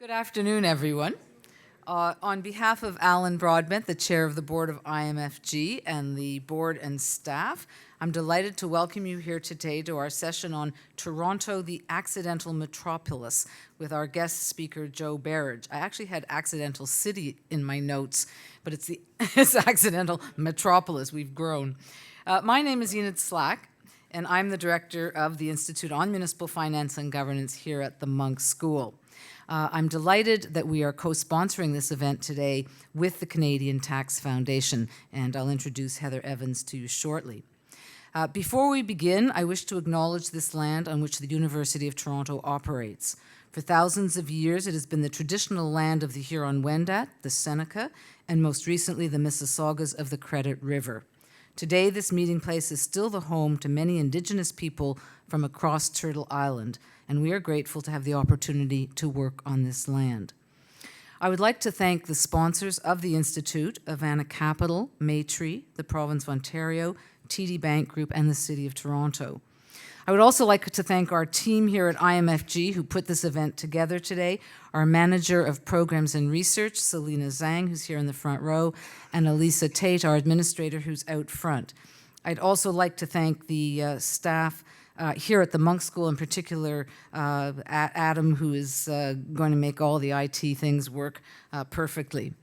Good afternoon, everyone. On behalf of Alan Broadbent, the chair of the board of IMFG, and the board and staff, I'm delighted to welcome you here today to our session on Toronto, the Accidental Metropolis, with our guest speaker, Joe Berridge. I actually had Accidental City in my notes, but it's Accidental Metropolis. We've grown. My name is Enid Slack, and I'm the director of the Institute on Municipal Finance and Governance here at the Munk School. I'm delighted that we are co-sponsoring this event today with the Canadian Tax Foundation, and I'll introduce Heather Evans to you shortly. Before we begin, I wish to acknowledge this land on which the University of Toronto operates. For thousands of years, it has been the traditional land of the Huron-Wendat, the Seneca, and most recently the Mississaugas of the Credit River. Today, this meeting place is still the home to many Indigenous people from across Turtle Island, and we are grateful to have the opportunity to work on this land. I would like to thank the sponsors of the Institute, Havana Capital, Maytree, the Province of Ontario, TD Bank Group, and the City of Toronto. I would also like to thank our team here at IMFG who put this event together today, our Manager of Programs and Research, Selena Zhang, who's here in the front row, and Elisa Tate, our administrator, who's out front. I'd also like to thank the staff here at the Munk School, in particular Adam, who is going to make all the IT things work perfectly.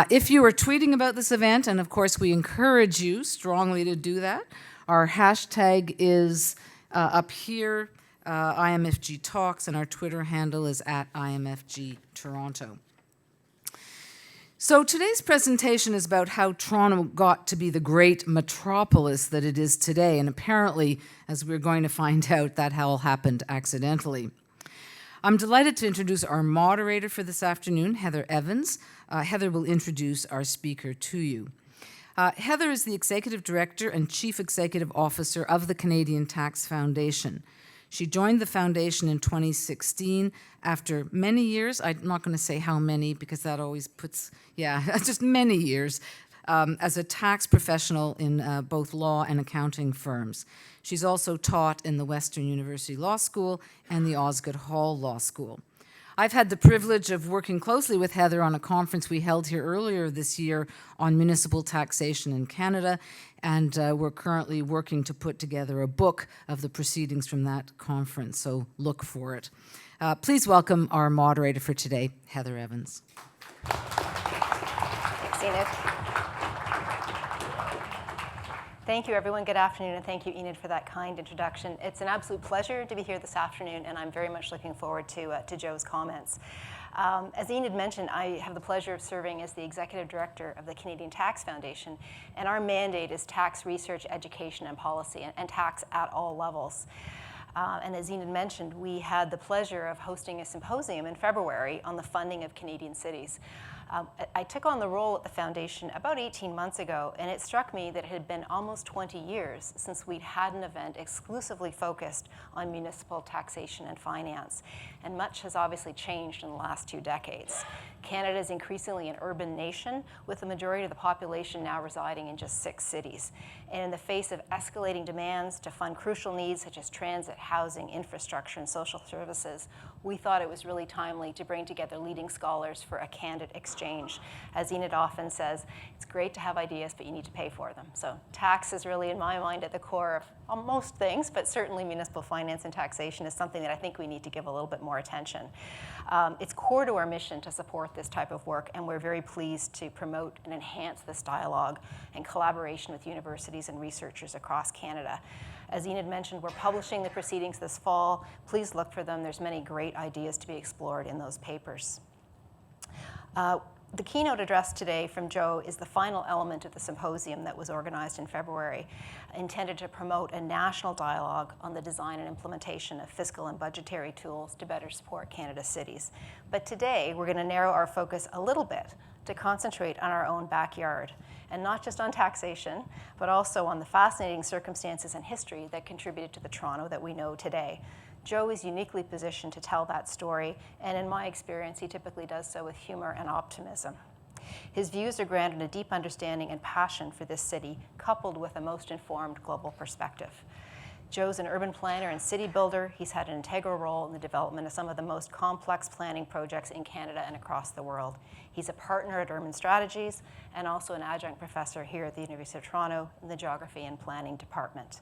If you are tweeting about this event, and of course we encourage you strongly to do that, our hashtag is up here, IMFG Talks, and our Twitter handle is @IMFG Toronto. So today's presentation is about how Toronto got to be the great metropolis that it is today, and apparently, as we're going to find out, that all happened accidentally. I'm delighted to introduce our moderator for this afternoon, Heather Evans. Heather will introduce our speaker to you. Heather is the Executive Director and Chief Executive Officer of the Canadian Tax Foundation. She joined the foundation in 2016 after many years, I'm not going to say how many because that always puts, just many years, as a tax professional in both law and accounting firms. She's also taught in the Western University Law School and the Osgoode Hall Law School. I've had the privilege of working closely with Heather on a conference we held here earlier this year on municipal taxation in Canada, and we're currently working to put together a book of the proceedings from that conference, so look for it. Please welcome our moderator for today, Heather Evans. Thanks, Enid. Thank you, everyone. Good afternoon, and thank you, Enid, for that kind introduction. It's an absolute pleasure to be here this afternoon, and I'm very much looking forward to Joe's comments. As Enid mentioned, I have the pleasure of serving as the Executive Director of the Canadian Tax Foundation, and our mandate is tax research, education, and policy, and tax at all levels. And as Enid mentioned, we had the pleasure of hosting a symposium in February on the funding of Canadian cities. I took on the role at the foundation about 18 months ago, and it struck me that it had been almost 20 years since we'd had an event exclusively focused on municipal taxation and finance. And much has obviously changed in the last 2 decades. Canada is increasingly an urban nation, with the majority of the population now residing in just 6 cities. And in the face of escalating demands to fund crucial needs such as transit, housing, infrastructure, and social services, we thought it was really timely to bring together leading scholars for a candid exchange. As Enid often says, it's great to have ideas, but you need to pay for them. So tax is really, in my mind, at the core of most things, but certainly municipal finance and taxation is something that I think we need to give a little bit more attention. It's core to our mission to support this type of work, and we're very pleased to promote and enhance this dialogue and collaboration with universities and researchers across Canada. As Enid mentioned, we're publishing the proceedings this fall. Please look for them. There's many great ideas to be explored in those papers. The keynote address today from Joe is the final element of the symposium that was organized in February, intended to promote a national dialogue on the design and implementation of fiscal and budgetary tools to better support Canada's cities. But today, we're going to narrow our focus a little bit to concentrate on our own backyard, and not just on taxation, but also on the fascinating circumstances and history that contributed to the Toronto that we know today. Joe is uniquely positioned to tell that story, and in my experience, he typically does so with humor and optimism. His views are grounded in a deep understanding and passion for this city, coupled with a most informed global perspective. Joe's an urban planner and city builder. He's had an integral role in the development of some of the most complex planning projects in Canada and across the world. He's a partner at Urban Strategies and also an adjunct professor here at the University of Toronto in the Geography and Planning Department.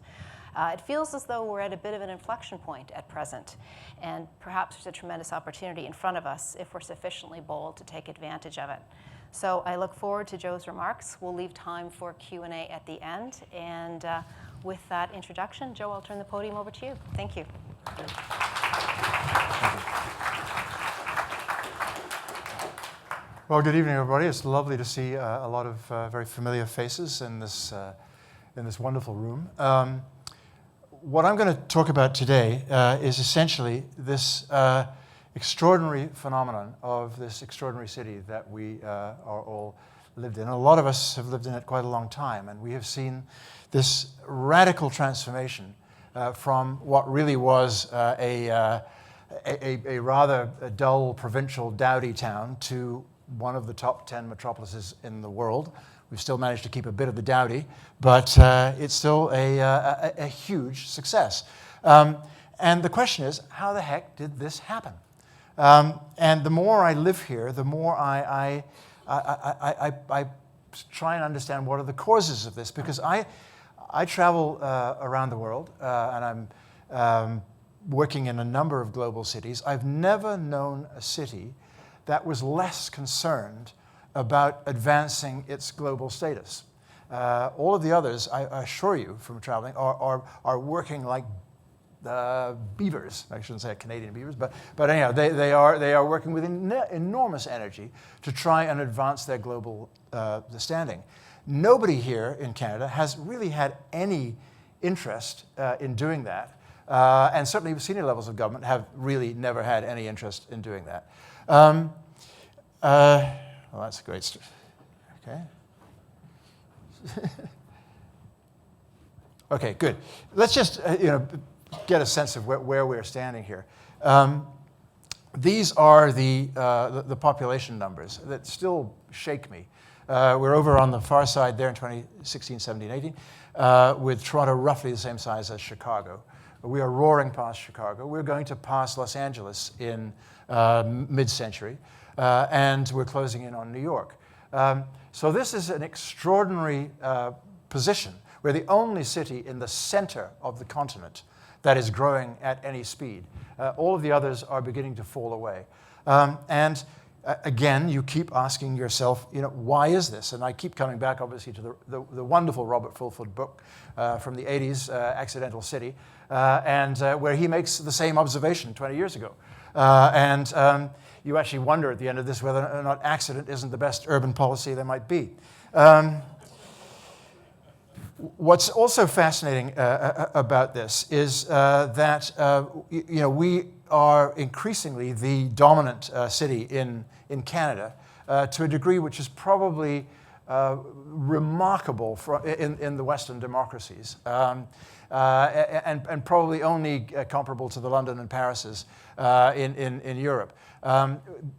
It feels as though we're at a bit of an inflection point at present, and perhaps there's a tremendous opportunity in front of us if we're sufficiently bold to take advantage of it. So I look forward to Joe's remarks. We'll leave time for Q&A at the end, and with that introduction, Joe, I'll turn the podium over to you. Thank you. Well, good evening, everybody. It's lovely to see a lot of very familiar faces in this wonderful room. What I'm going to talk about today is essentially this extraordinary phenomenon of this extraordinary city that we are all lived in. And a lot of us have lived in it quite a long time, and we have seen this radical transformation from what really was a rather dull provincial dowdy town to one of the top 10 metropolises in the world. We've still managed to keep a bit of the dowdy, but it's still a huge success. And the question is, how the heck did this happen? And the more I live here, the more I try and understand what are the causes of this, because I travel around the world, and I'm working in a number of global cities. I've never known a city that was less concerned about advancing its global status. All of the others, I assure you from traveling, are working like beavers. I shouldn't say Canadian beavers, but anyhow, they are working with enormous energy to try and advance their global standing. Nobody here in Canada has really had any interest in doing that, and certainly senior levels of government have really never had any interest in doing that. Well, that's a great story. Okay. Okay, good. Let's just get a sense of where we're standing here. These are the population numbers that still shake me. We're over on the far side there in 2016, 17, 18, with Toronto roughly the same size as Chicago. We are roaring past Chicago. We're going to pass Los Angeles in mid-century, and we're closing in on New York. So this is an extraordinary position. We're the only city in the center of the continent that is growing at any speed. All of the others are beginning to fall away. And again, you keep asking yourself, why is this? And I keep coming back, obviously, to the wonderful Robert Fulford book from the 80s, Accidental City, and where he makes the same observation 20 years ago. And you actually wonder at the end of this whether or not accident isn't the best urban policy there might be. What's also fascinating about this is that we are increasingly the dominant city in Canada to a degree which is probably remarkable in the Western democracies, and probably only comparable to the London and Parises in Europe,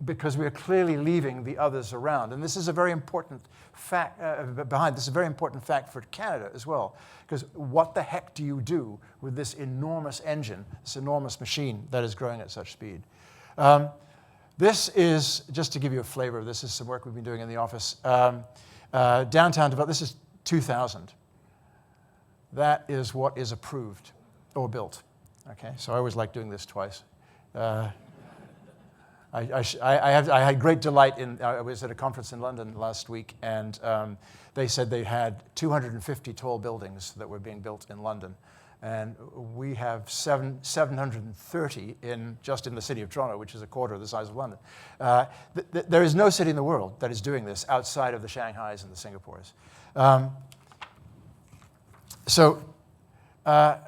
because we are clearly leaving the others around. And this is a very important fact this is a very important fact for Canada as well, because what the heck do you do with this enormous engine, this enormous machine that is growing at such speed? This is, just to give you a flavor, this is some work we've been doing in the office. Downtown development, this is 2000. That is what is approved or built. Okay, so I always like doing this twice. I had great delight I was at a conference in London last week, and they said they had 250 tall buildings that were being built in London. And we have 730 just in the city of Toronto, which is a quarter of the size of London. There is no city in the world that is doing this outside of the Shanghais and the Singapores. So I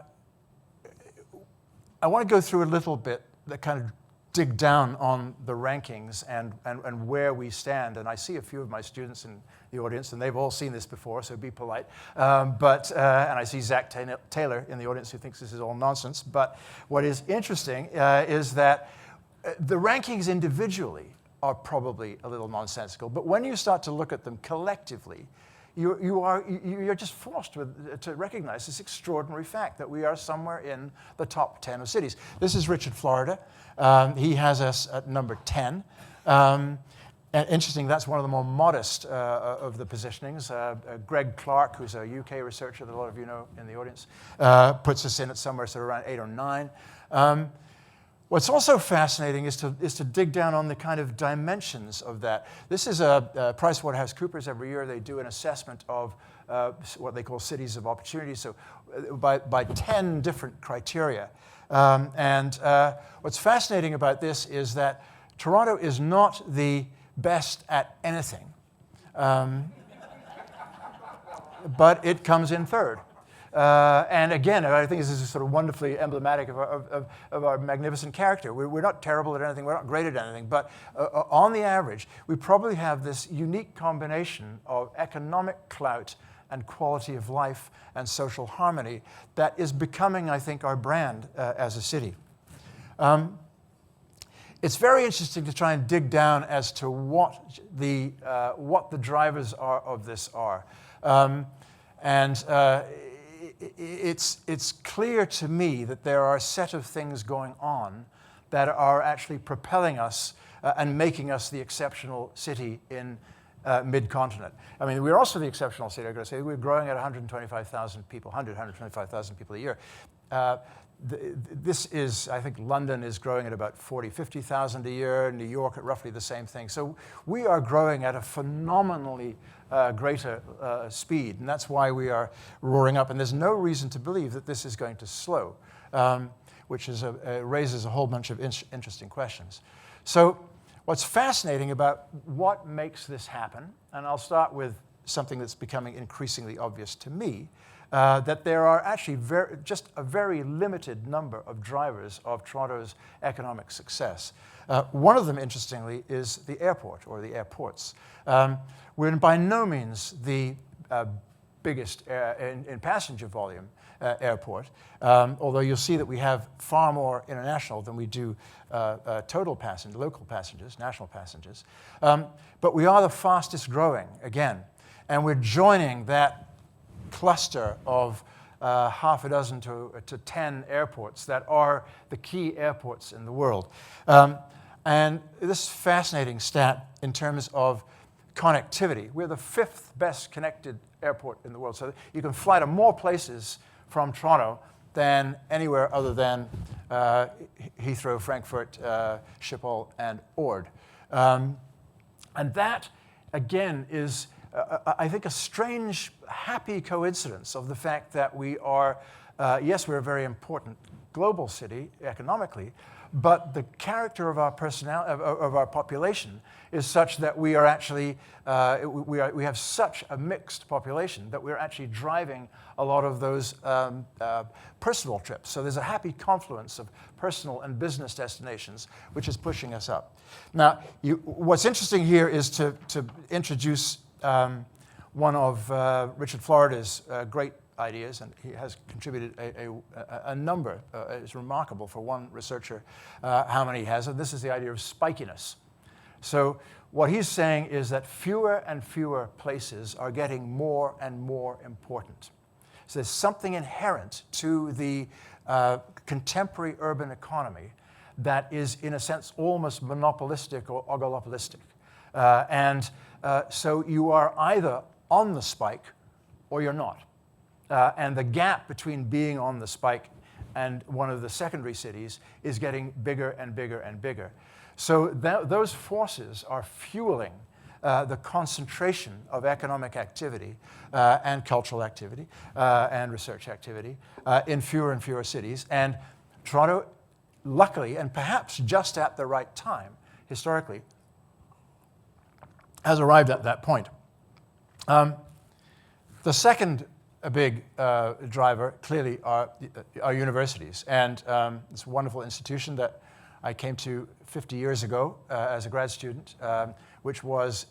want to go through a little bit that kind of dig down on the rankings and where we stand. And I see a few of my students in the audience, and they've all seen this before, so be polite. And I see Zach Taylor in the audience, who thinks this is all nonsense. But what is interesting is that the rankings individually are probably a little nonsensical. But when you start to look at them collectively, you're just forced to recognize this extraordinary fact that we are somewhere in the top 10 of cities. This is Richard, Florida. He has us at number 10. And interesting, that's one of the more modest of the positionings. Greg Clark, who's a UK researcher that a lot of you know in the audience, puts us in at somewhere sort of around 8 or 9. What's also fascinating is to dig down on the kind of dimensions of that. This is PricewaterhouseCoopers. Every year they do an assessment of what they call cities of opportunity, so by 10 different criteria. What's fascinating about this is that Toronto is not the best at anything, but it comes in third. And again, I think this is sort of wonderfully emblematic of our magnificent character. We're not terrible at anything, we're not great at anything, but on the average, we probably have this unique combination of economic clout and quality of life and social harmony that is becoming, I think, our brand as a city. It's very interesting to try and dig down as to what the drivers of this are. It's clear to me that there are a set of things going on that are actually propelling us and making us the exceptional city in mid-continent. I mean, we're also the exceptional city, I've got to say. We're growing at 125,000 people, 125,000 people a year. This is, I think London is growing at about 50,000 a year, New York at roughly the same thing. So we are growing at a phenomenally greater speed, and that's why we are roaring up. And there's no reason to believe that this is going to slow, which raises a whole bunch of interesting questions. So what's fascinating about what makes this happen, and I'll start with something that's becoming increasingly obvious to me, that there are actually just a very limited number of drivers of Toronto's economic success. One of them, interestingly, is the airport or the airports. We're by no means the biggest in passenger volume airport, although you'll see that we have far more international than we do local passengers, national passengers. But we are the fastest growing, again, and we're joining that cluster of half a dozen to 10 airports that are the key airports in the world. And this fascinating stat in terms of connectivity. We're the 5th best connected airport in the world. So you can fly to more places from Toronto than anywhere other than Heathrow, Frankfurt, Schiphol, and Ord. And that, again, is I think a strange, happy coincidence of the fact that we are, yes, we're a very important global city economically, but the character of our of our population is such that we are actually we have such a mixed population that we're actually driving a lot of those personal trips. So there's a happy confluence of personal and business destinations, which is pushing us up. Now, what's interesting here is to introduce one of Richard Florida's great ideas, and he has contributed a number. It's remarkable for one researcher how many he has, and this is the idea of spikiness. So what he's saying is that fewer and fewer places are getting more and more important. So there's something inherent to the contemporary urban economy that is, in a sense, almost monopolistic or oligopolistic. So you are either on the spike or you're not. And the gap between being on the spike and one of the secondary cities is getting bigger and bigger and bigger. So those forces are fueling the concentration of economic activity and cultural activity and research activity in fewer and fewer cities. And Toronto, luckily, and perhaps just at the right time, historically, has arrived at that point. The second big driver, clearly, are universities. And it's a wonderful institution that I came to 50 years ago as a grad student, which was,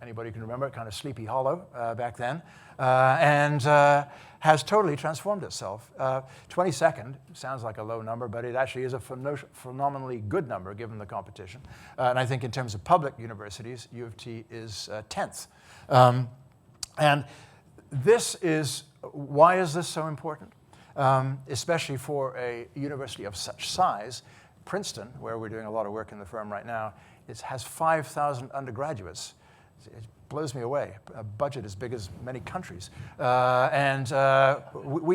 anybody can remember, kind of Sleepy Hollow back then, and has totally transformed itself. 22nd sounds like a low number, but it actually is a phenomenally good number given the competition. And I think in terms of public universities, U of T is 10th. And why is this so important? Especially for a university of such size. Princeton, where we're doing a lot of work in the firm right now, has 5,000 undergraduates. It blows me away. A budget as big as many countries. We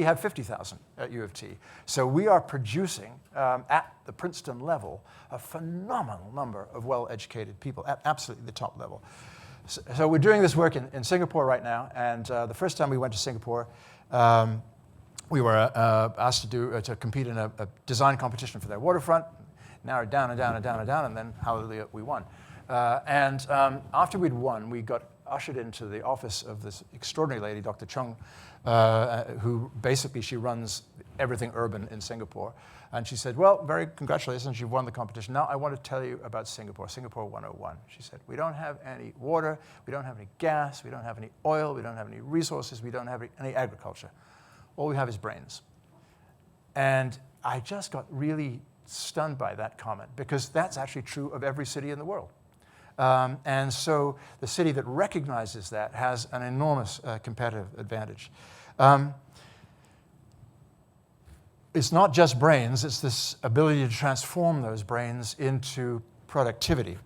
have 50,000 at U of T. So we are producing, at the Princeton level, a phenomenal number of well-educated people at absolutely the top level. So we're doing this work in Singapore right now, and the first time we went to Singapore, we were asked to compete in a design competition for their waterfront. Narrowed down and down and down and down, and then hallelujah, we won. After we'd won, we got ushered into the office of this extraordinary lady, Dr. Chung, who basically she runs everything urban in Singapore. And she said, well, very congratulations, you've won the competition. Now I want to tell you about Singapore, Singapore 101. She said, we don't have any water, we don't have any gas, we don't have any oil, we don't have any resources, we don't have any agriculture. All we have is brains. And I just got really stunned by that comment, because that's actually true of every city in the world. And so the city that recognizes that has an enormous competitive advantage. It's not just brains, it's this ability to transform those brains into productivity,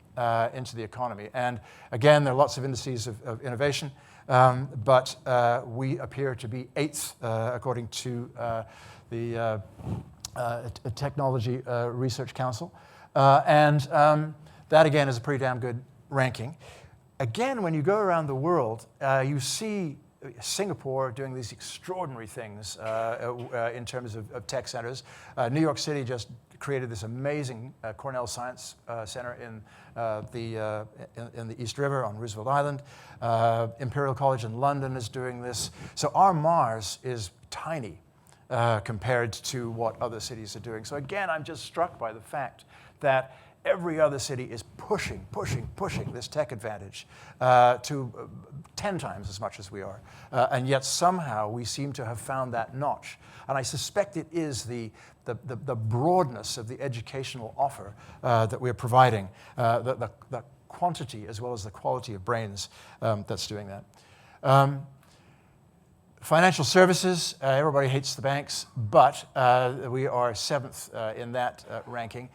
into the economy. And again, there are lots of indices of innovation, but we appear to be 8th, according to the Technology Research Council. That, again, is a pretty damn good ranking. Again, when you go around the world, you see Singapore doing these extraordinary things in terms of tech centers. New York City just created this amazing Cornell Science Center in the East River on Roosevelt Island. Imperial College in London is doing this. So our Mars is tiny compared to what other cities are doing. So again, I'm just struck by the fact that every other city is pushing this tech advantage to 10 times as much as we are. And yet somehow we seem to have found that notch. And I suspect it is the broadness of the educational offer that we're providing, the quantity as well as the quality of brains that's doing that. Financial services, everybody hates the banks, but we are 7th in that ranking.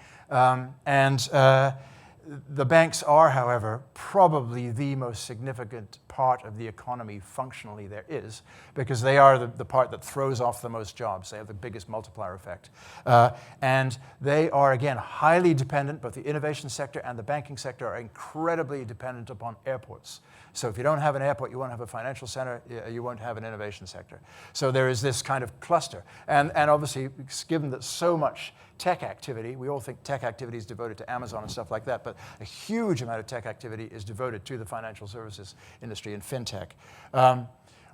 The banks are, however, probably the most significant part of the economy functionally there is, because they are the part that throws off the most jobs. They have the biggest multiplier effect. And they are, again, highly dependent, both the innovation sector and the banking sector are incredibly dependent upon airports. So if you don't have an airport, you won't have a financial center, you won't have an innovation sector. So there is this kind of cluster. And obviously, given that so much tech activity, we all think tech activity is devoted to Amazon and stuff like that, but a huge amount of tech activity is devoted to the financial services industry and fintech.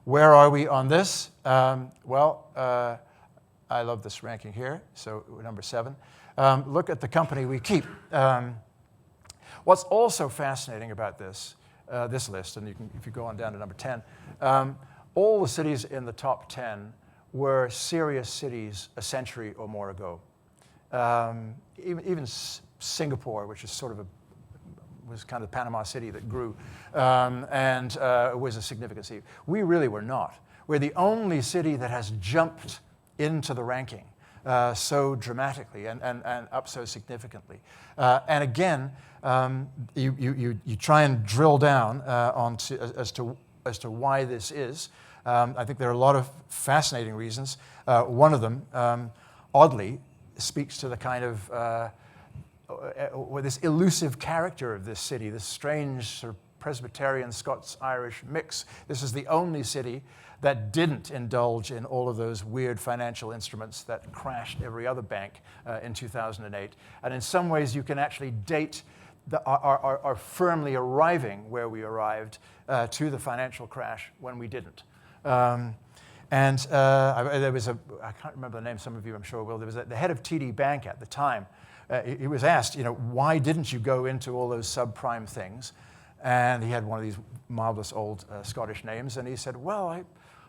Where are we on this? I love this ranking here, so we're number 7. Look at the company we keep. What's also fascinating about this list, and if you go on down to number 10, all the cities in the top 10 were serious cities a century or more ago. Even Singapore, which is sort of was kind of the Panama City that grew, and was a significant city. We really were not. We're the only city that has jumped into the ranking so dramatically and up so significantly. And again, you try and drill down as to why this is. I think there are a lot of fascinating reasons. One of them, oddly, speaks to the kind of this elusive character of this city, this strange sort of Presbyterian Scots-Irish mix. This is the only city that didn't indulge in all of those weird financial instruments that crashed every other bank in 2008. And in some ways, you can actually date our firmly arriving where we arrived to the financial crash when we didn't. There was I can't remember the name, some of you I'm sure will, there was the head of TD Bank at the time. He was asked, why didn't you go into all those subprime things? And he had one of these marvelous old Scottish names, and he said, well,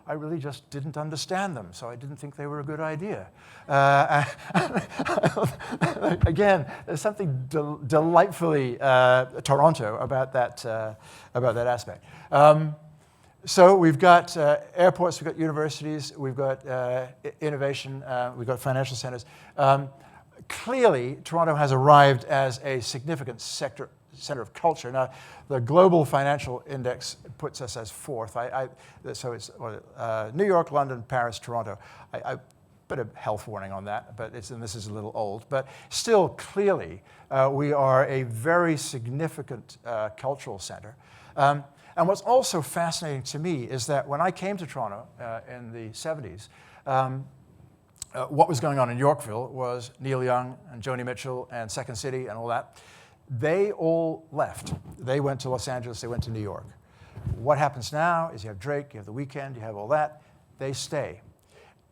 I really just didn't understand them, so I didn't think they were a good idea. Again, there's something delightfully Toronto about that aspect. So we've got airports, we've got universities, we've got innovation, we've got financial centers. Clearly, Toronto has arrived as a significant center of culture. Now, the Global Financial Index puts us as fourth. So it's New York, London, Paris, Toronto. I put a health warning on that, but and this is a little old. But still, clearly, we are a very significant cultural center. And what's also fascinating to me is that when I came to Toronto in the 70s, what was going on in Yorkville was Neil Young and Joni Mitchell and Second City and all that. They all left. They went to Los Angeles, they went to New York. What happens now is you have Drake, you have The Weeknd, you have all that. They stay.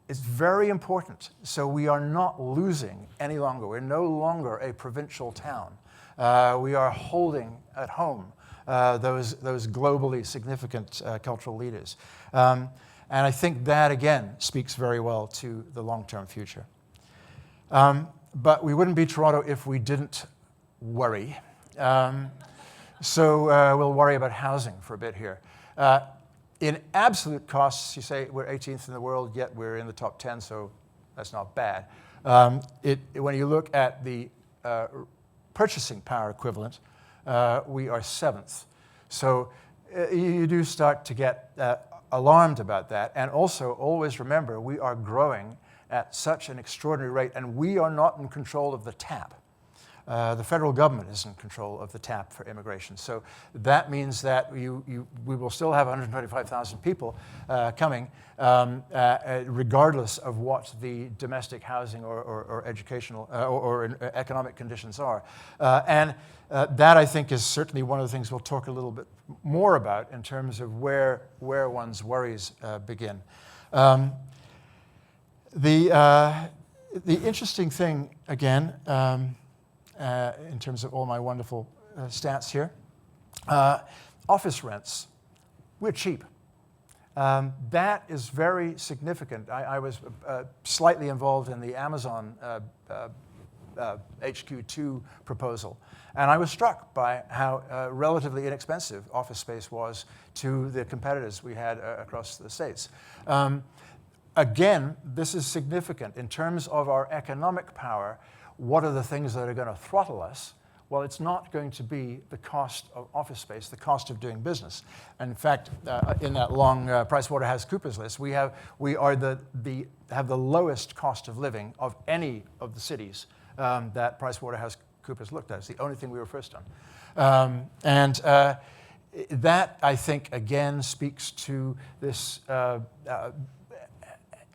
It's very important. So we are not losing any longer. We're no longer a provincial town. We are holding at home those globally significant cultural leaders. And I think that, again, speaks very well to the long-term future. But we wouldn't be Toronto if we didn't worry. So we'll worry about housing for a bit here. In absolute costs, you say we're 18th in the world, yet we're in the top 10, so that's not bad. When you look at the purchasing power equivalent, we are 7th. So you do start to get alarmed about that. And also, always remember, we are growing at such an extraordinary rate, and we are not in control of the tap. The federal government is in control of the tap for immigration. So that means that we will still have 125,000 people coming, regardless of what the domestic housing or educational or economic conditions are. And that, I think, is certainly one of the things we'll talk a little bit more about in terms of where one's worries begin. The interesting thing, again, in terms of all my wonderful stats here, office rents, we're cheap. That is very significant. I was slightly involved in the Amazon HQ2 proposal, and I was struck by how relatively inexpensive office space was to the competitors we had across the States. Again, this is significant. In terms of our economic power, what are the things that are going to throttle us? Well, it's not going to be the cost of office space, the cost of doing business. And in fact, in that long PricewaterhouseCoopers list, we have the lowest cost of living of any of the cities that PricewaterhouseCoopers looked at. It's the only thing we were first on. That, I think, again, speaks to this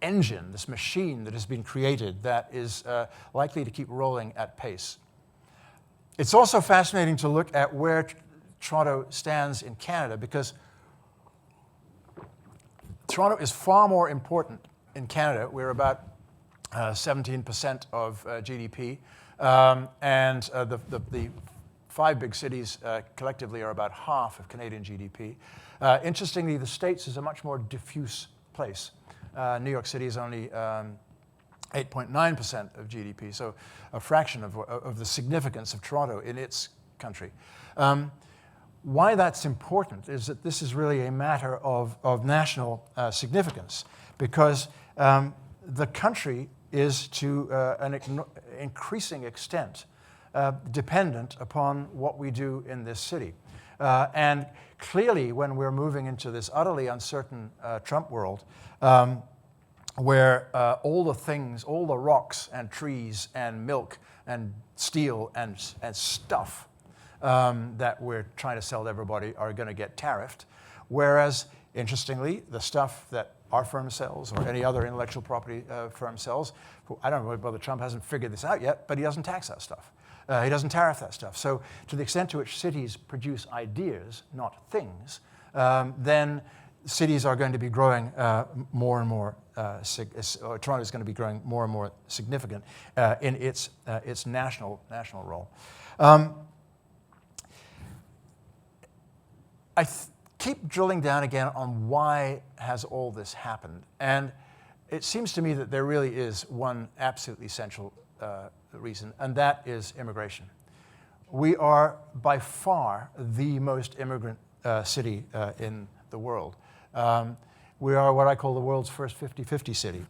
engine, this machine that has been created that is likely to keep rolling at pace. It's also fascinating to look at where Toronto stands in Canada, because Toronto is far more important in Canada. We're about 17% of GDP, and the 5 big cities collectively are about half of Canadian GDP. Interestingly, the States is a much more diffuse place. New York City is only 8.9% of GDP, so a fraction of the significance of Toronto in its country. Why that's important is that this is really a matter of national significance, because the country is to an increasing extent dependent upon what we do in this city. And clearly, when we're moving into this utterly uncertain Trump world, where all the things, all the rocks and trees and milk and steel and stuff that we're trying to sell to everybody are going to get tariffed, whereas, interestingly, the stuff that our firm sells or any other intellectual property firm sells, I don't know whether Trump hasn't figured this out yet, but he doesn't tax that stuff. He doesn't tariff that stuff. So to the extent to which cities produce ideas, not things, then cities are going to be growing more and more, Toronto is going to be growing more and more significant in its national role. I keep drilling down again on why has all this happened. And it seems to me that there really is one absolutely essential reason, and that is immigration. We are by far the most immigrant city in the world. We are what I call the world's first 50-50 city.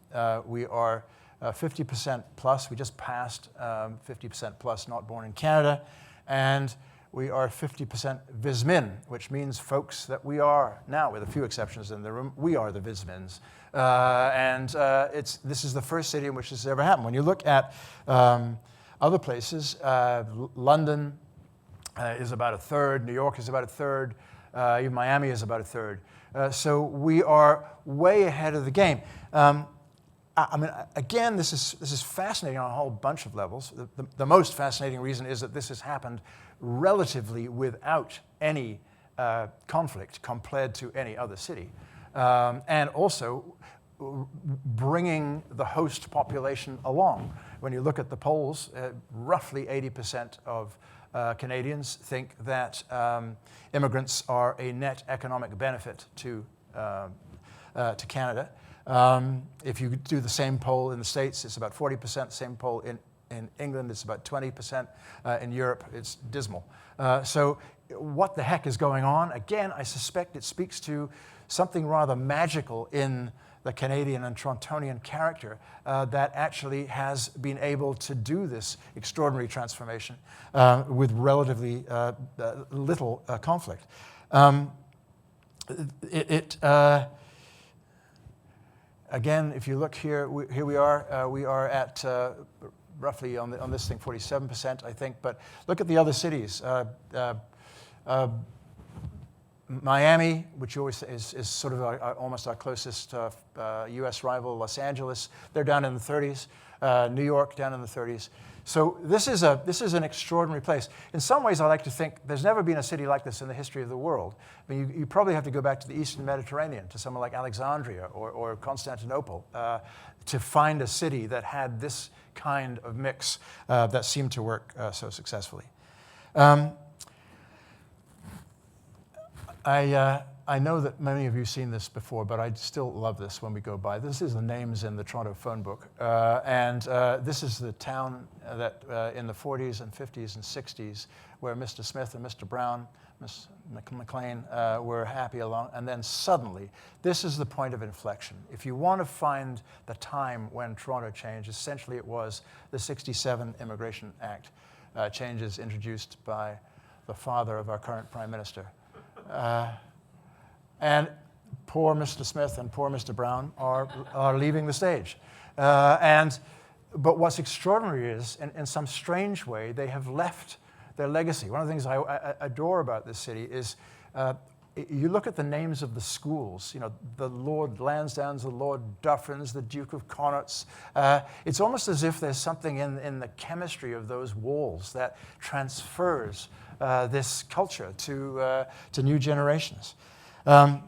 We are 50% plus. We just passed 50% plus not born in Canada. And we are 50% Vismin, which means folks that we are now, with a few exceptions in the room, we are the Vismins. This is the first city in which this has ever happened. When you look at other places, London is about a third, New York is about a third, even Miami is about a third. So we are way ahead of the game. I mean, again, this is fascinating on a whole bunch of levels. The most fascinating reason is that this has happened relatively without any conflict compared to any other city. And also bringing the host population along. When you look at the polls, roughly 80% of Canadians think that immigrants are a net economic benefit to Canada. If you do the same poll in the States, it's about 40%. Same poll in England, it's about 20%. In Europe, it's dismal. So what the heck is going on? Again, I suspect it speaks to something rather magical in the Canadian and Torontonian character that actually has been able to do this extraordinary transformation with relatively little conflict. Again, if you look here, here we are at roughly on this thing 47%, I think. But look at the other cities. Miami, which always is sort of almost our closest U.S. rival, Los Angeles, they're down in the 30s. New York down in the 30s. So this is an extraordinary place. In some ways, I like to think there's never been a city like this in the history of the world. I mean, you probably have to go back to the Eastern Mediterranean, to somewhere like Alexandria or Constantinople, to find a city that had this kind of mix that seemed to work so successfully. I know that many of you have seen this before, but I still love this when we go by. This is the names in the Toronto phone book. This is the town that in the 40s and 50s and 60s where Mr. Smith and Mr. Brown, Ms. McLean were happy along. And then suddenly, this is the point of inflection. If you want to find the time when Toronto changed, essentially it was the 67 Immigration Act changes introduced by the father of our current Prime Minister. And poor Mr. Smith and poor Mr. Brown are leaving the stage. But what's extraordinary is, in some strange way, they have left their legacy. One of the things I adore about this city is you look at the names of the schools, you know, the Lord Lansdownes, the Lord Duffins, the Duke of Connaught's. It's almost as if there's something in the chemistry of those walls that transfers this culture to new generations. There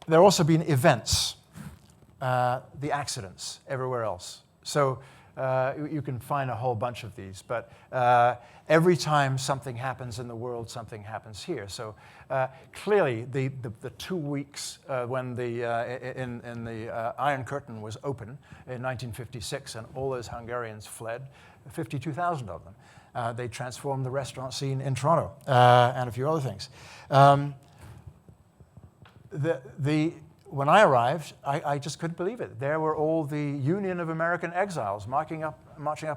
have also been events, the accidents everywhere else. So you can find a whole bunch of these, but every time something happens in the world, something happens here. So clearly, the 2 weeks when the Iron Curtain was open in 1956 and all those Hungarians fled, 52,000 of them. They transformed the restaurant scene in Toronto and a few other things. When I arrived, I just couldn't believe it. There were all the Union of American Exiles marching up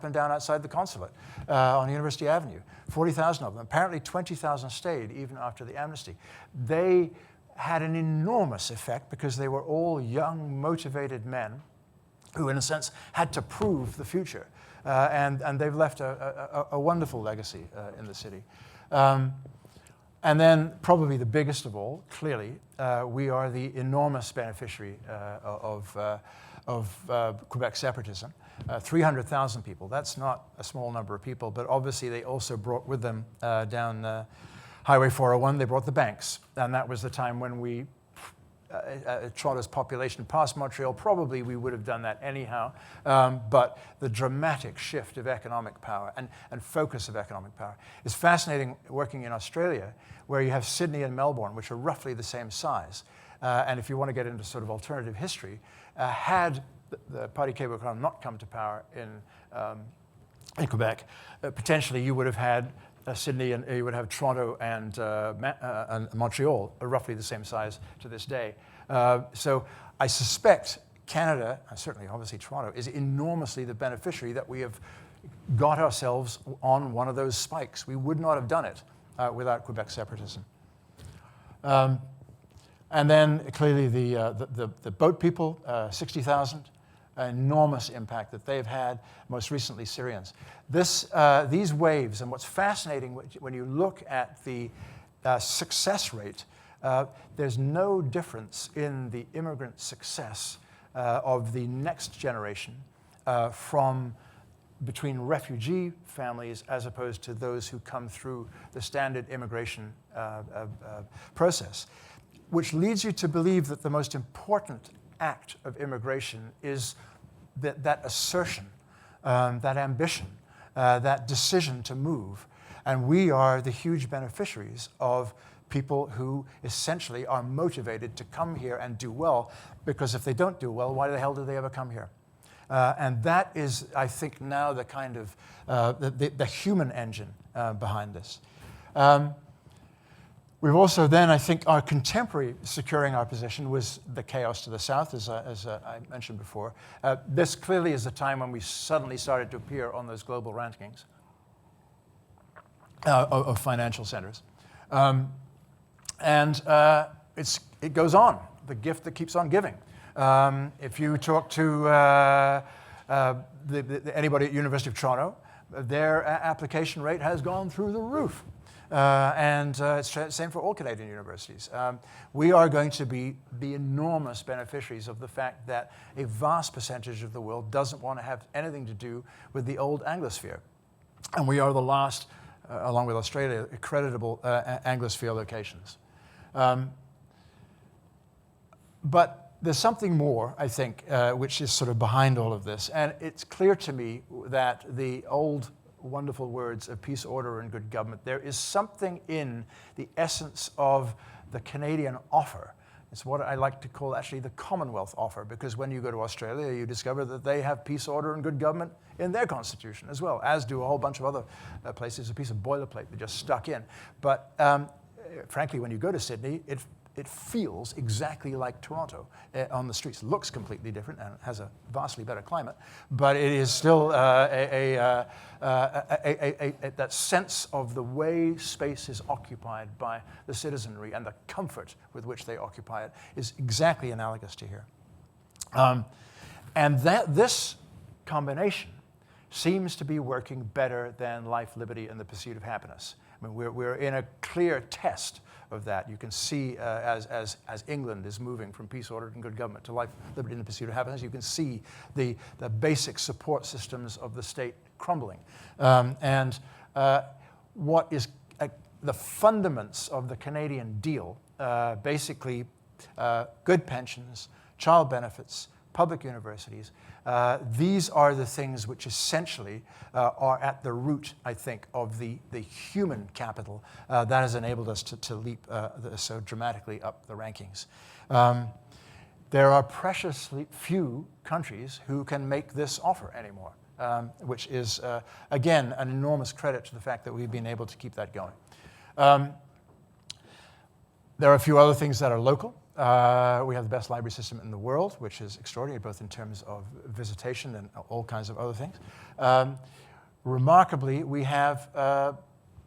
and down outside the consulate on University Avenue. 40,000 of them. Apparently 20,000 stayed even after the amnesty. They had an enormous effect because they were all young, motivated men who, in a sense, had to prove the future. And they've left a wonderful legacy in the city. And then probably the biggest of all, clearly, we are the enormous beneficiary of Quebec separatism. 300,000 people, that's not a small number of people, but obviously they also brought with them down Highway 401, they brought the banks. And that was the time when Toronto's population passed Montreal. Probably we would have done that anyhow. But the dramatic shift of economic power and focus of economic power is fascinating working in Australia, where you have Sydney and Melbourne, which are roughly the same size. And if you want to get into sort of alternative history, had the Parti Québécois not come to power in Quebec, potentially you would have had Sydney, and you would have Toronto and Montreal are roughly the same size to this day. So I suspect Canada, certainly obviously Toronto, is enormously the beneficiary that we have got ourselves on one of those spikes. We would not have done it without Quebec separatism. And then clearly the boat people, 60,000, enormous impact that they've had, most recently Syrians. These waves, and what's fascinating when you look at the success rate, there's no difference in the immigrant success of the next generation from between refugee families as opposed to those who come through the standard immigration process, which leads you to believe that the most important act of immigration is that assertion, that ambition, that decision to move. And we are the huge beneficiaries of people who essentially are motivated to come here and do well, because if they don't do well, why the hell do they ever come here? And that is, I think, now the kind of the human engine behind this. We've also then, I think, our contemporary securing our position was the chaos to the south, as I mentioned before. This clearly is the time when we suddenly started to appear on those global rankings of financial centers. And it goes on, the gift that keeps on giving. If you talk to anybody at University of Toronto, their application rate has gone through the roof. And it's the same for all Canadian universities. We are going to be the enormous beneficiaries of the fact that a vast percentage of the world doesn't want to have anything to do with the old Anglosphere. And we are the last, along with Australia, creditable Anglosphere locations. But there's something more, I think, which is sort of behind all of this. And it's clear to me that the old wonderful words of peace, order, and good government, there is something in the essence of the Canadian offer. It's what I like to call actually the Commonwealth offer, because when you go to Australia, you discover that they have peace, order, and good government in their constitution as well, as do a whole bunch of other places, a piece of boilerplate that just stuck in. But frankly, when you go to Sydney, it feels exactly like Toronto on the streets. It looks completely different and has a vastly better climate, but it is still that sense of the way space is occupied by the citizenry and the comfort with which they occupy it is exactly analogous to here. And this combination seems to be working better than life, liberty, and the pursuit of happiness. I mean, we're in a clear test of that. You can see as England is moving from peace, order, and good government to life, liberty, and the pursuit of happiness, you can see the basic support systems of the state crumbling. And what is the fundaments of the Canadian deal, basically good pensions, child benefits, public universities, these are the things which essentially are at the root, I think, of the human capital that has enabled us to leap so dramatically up the rankings. There are preciously few countries who can make this offer anymore, which is, again, an enormous credit to the fact that we've been able to keep that going. There are a few other things that are local. We have the best library system in the world, which is extraordinary, both in terms of visitation and all kinds of other things. Remarkably, we have,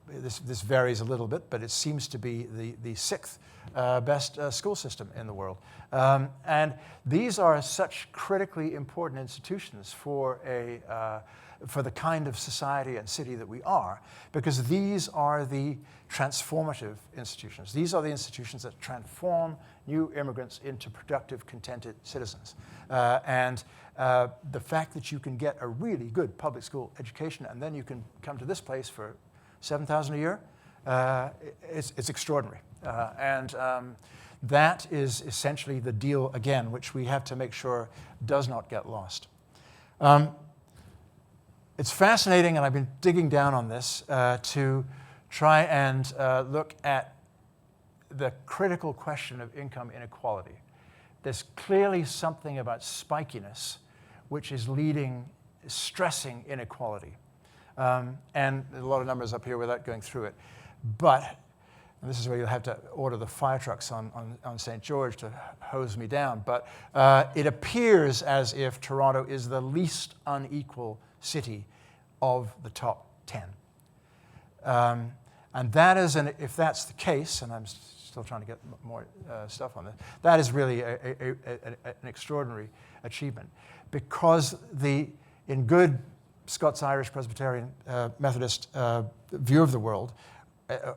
this varies a little bit, but it seems to be the sixth best school system in the world. And these are such critically important institutions for the kind of society and city that we are, because these are the transformative institutions. These are the institutions that transform new immigrants into productive, contented citizens. And the fact that you can get a really good public school education and then you can come to this place for $7,000 a year, it's extraordinary. And that is essentially the deal, again, which we have to make sure does not get lost. It's fascinating, and I've been digging down on this, to try and look at the critical question of income inequality. There's clearly something about spikiness which is stressing inequality. And a lot of numbers up here without going through it. But, and this is where you'll have to order the fire trucks on St. George to hose me down, but it appears as if Toronto is the least unequal city of the top 10. And that is, if that's the case, and I'm still trying to get more stuff on this, that is really an extraordinary achievement, because in good Scots-Irish Presbyterian Methodist view of the world,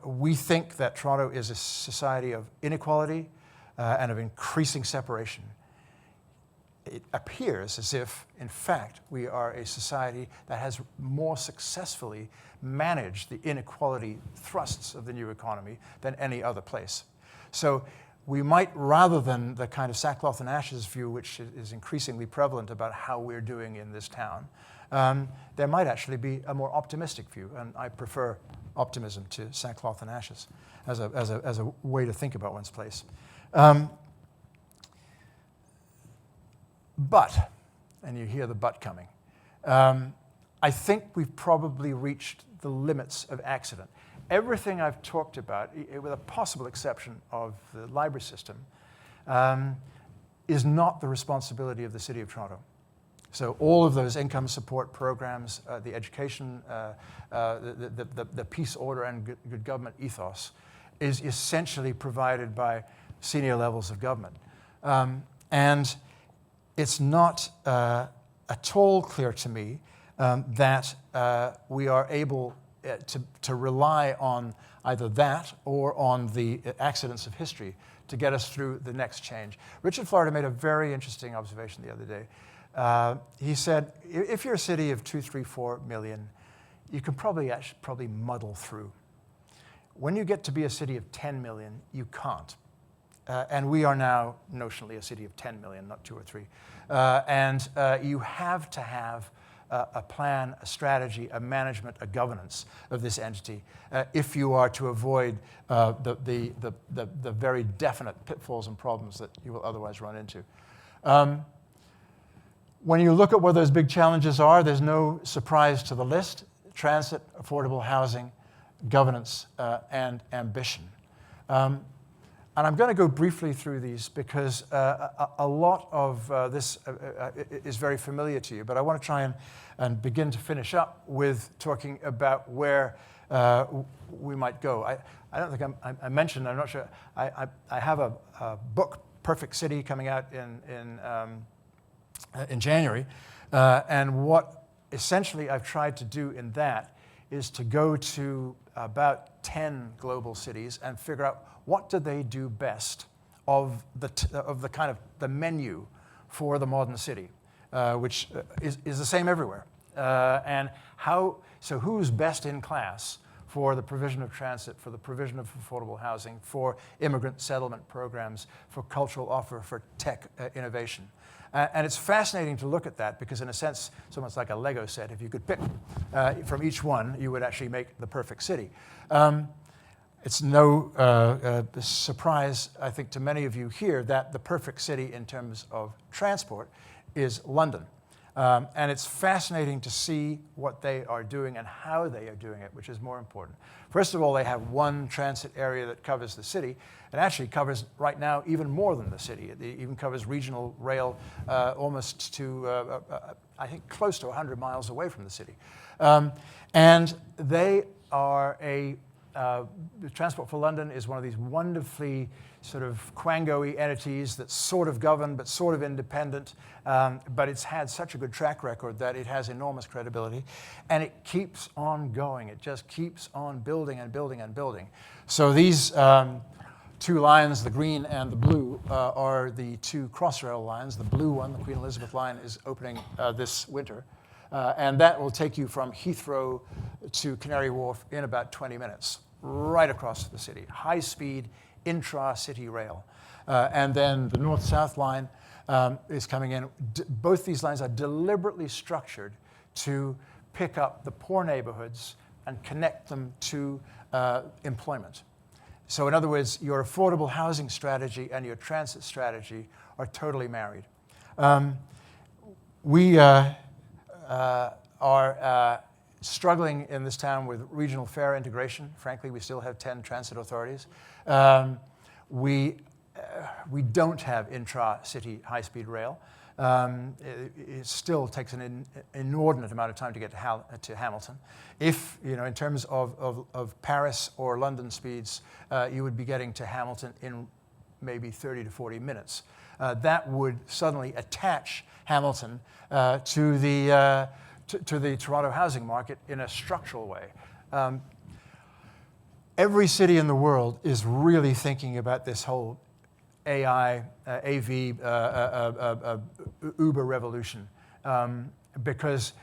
we think that Toronto is a society of inequality and of increasing separation. It appears as if, in fact, we are a society that has more successfully managed the inequality thrusts of the new economy than any other place. So we might, rather than the kind of sackcloth and ashes view, which is increasingly prevalent about how we're doing in this town, there might actually be a more optimistic view, and I prefer optimism to sackcloth and ashes as a way to think about one's place. But, and you hear the but coming, I think we've probably reached the limits of accident. Everything I've talked about, with a possible exception of the library system, is not the responsibility of the City of Toronto. So all of those income support programs, the education, the peace, order, and good government ethos is essentially provided by senior levels of government. And it's not at all clear to me that we are able to rely on either that or on the accidents of history to get us through the next change. Richard Florida made a very interesting observation the other day. He said, if you're a city of 2, 3, 4 million, you can probably muddle through. When you get to be a city of 10 million, you can't. And we are now notionally a city of 10 million, not 2 or 3. And you have to have a plan, a strategy, a management, a governance of this entity if you are to avoid the very definite pitfalls and problems that you will otherwise run into. When you look at what those big challenges are, there's no surprise to the list: transit, affordable housing, governance, and ambition. And I'm going to go briefly through these because a lot of this is very familiar to you, but I want to try and begin to finish up with talking about where we might go. I don't think I mentioned, I'm not sure, I have a book, Perfect City, coming out in January, and what essentially I've tried to do in that is to go to about 10 global cities and figure out what do they do best of the kind of the menu for the modern city, which is the same everywhere. And so who's best in class for the provision of transit, for the provision of affordable housing, for immigrant settlement programs, for cultural offer, for tech innovation. And it's fascinating to look at that because, in a sense, it's almost like a Lego set. If you could pick from each one, you would actually make the perfect city. It's no surprise, I think, to many of you here that the perfect city in terms of transport is London. And it's fascinating to see what they are doing and how they are doing it, which is more important. First of all, they have one transit area that covers the city. It actually covers, right now, even more than the city. It even covers regional rail almost to, I think, close to 100 miles away from the city. And they are Transport for London is one of these wonderfully sort of quango-y entities that's sort of governed but sort of independent, but it's had such a good track record that it has enormous credibility, and it keeps on going. It just keeps on building and building and building. So these two lines, the green and the blue, are the two Crossrail lines. The blue one, the Queen Elizabeth line, is opening this winter. And that will take you from Heathrow to Canary Wharf in about 20 minutes, right across the city. High-speed, intra-city rail. And then the north-south line is coming in. Both these lines are deliberately structured to pick up the poor neighborhoods and connect them to employment. So in other words, your affordable housing strategy and your transit strategy are totally married. We are struggling in this town with regional fare integration. Frankly, we still have 10 transit authorities. We don't have intra-city high-speed rail. It still takes an inordinate amount of time to get to Hamilton. If, in terms of Paris or London speeds, you would be getting to Hamilton in maybe 30 to 40 minutes. That would suddenly attach Hamilton to the Toronto housing market in a structural way. Every city in the world is really thinking about this whole AI, AV, Uber revolution, because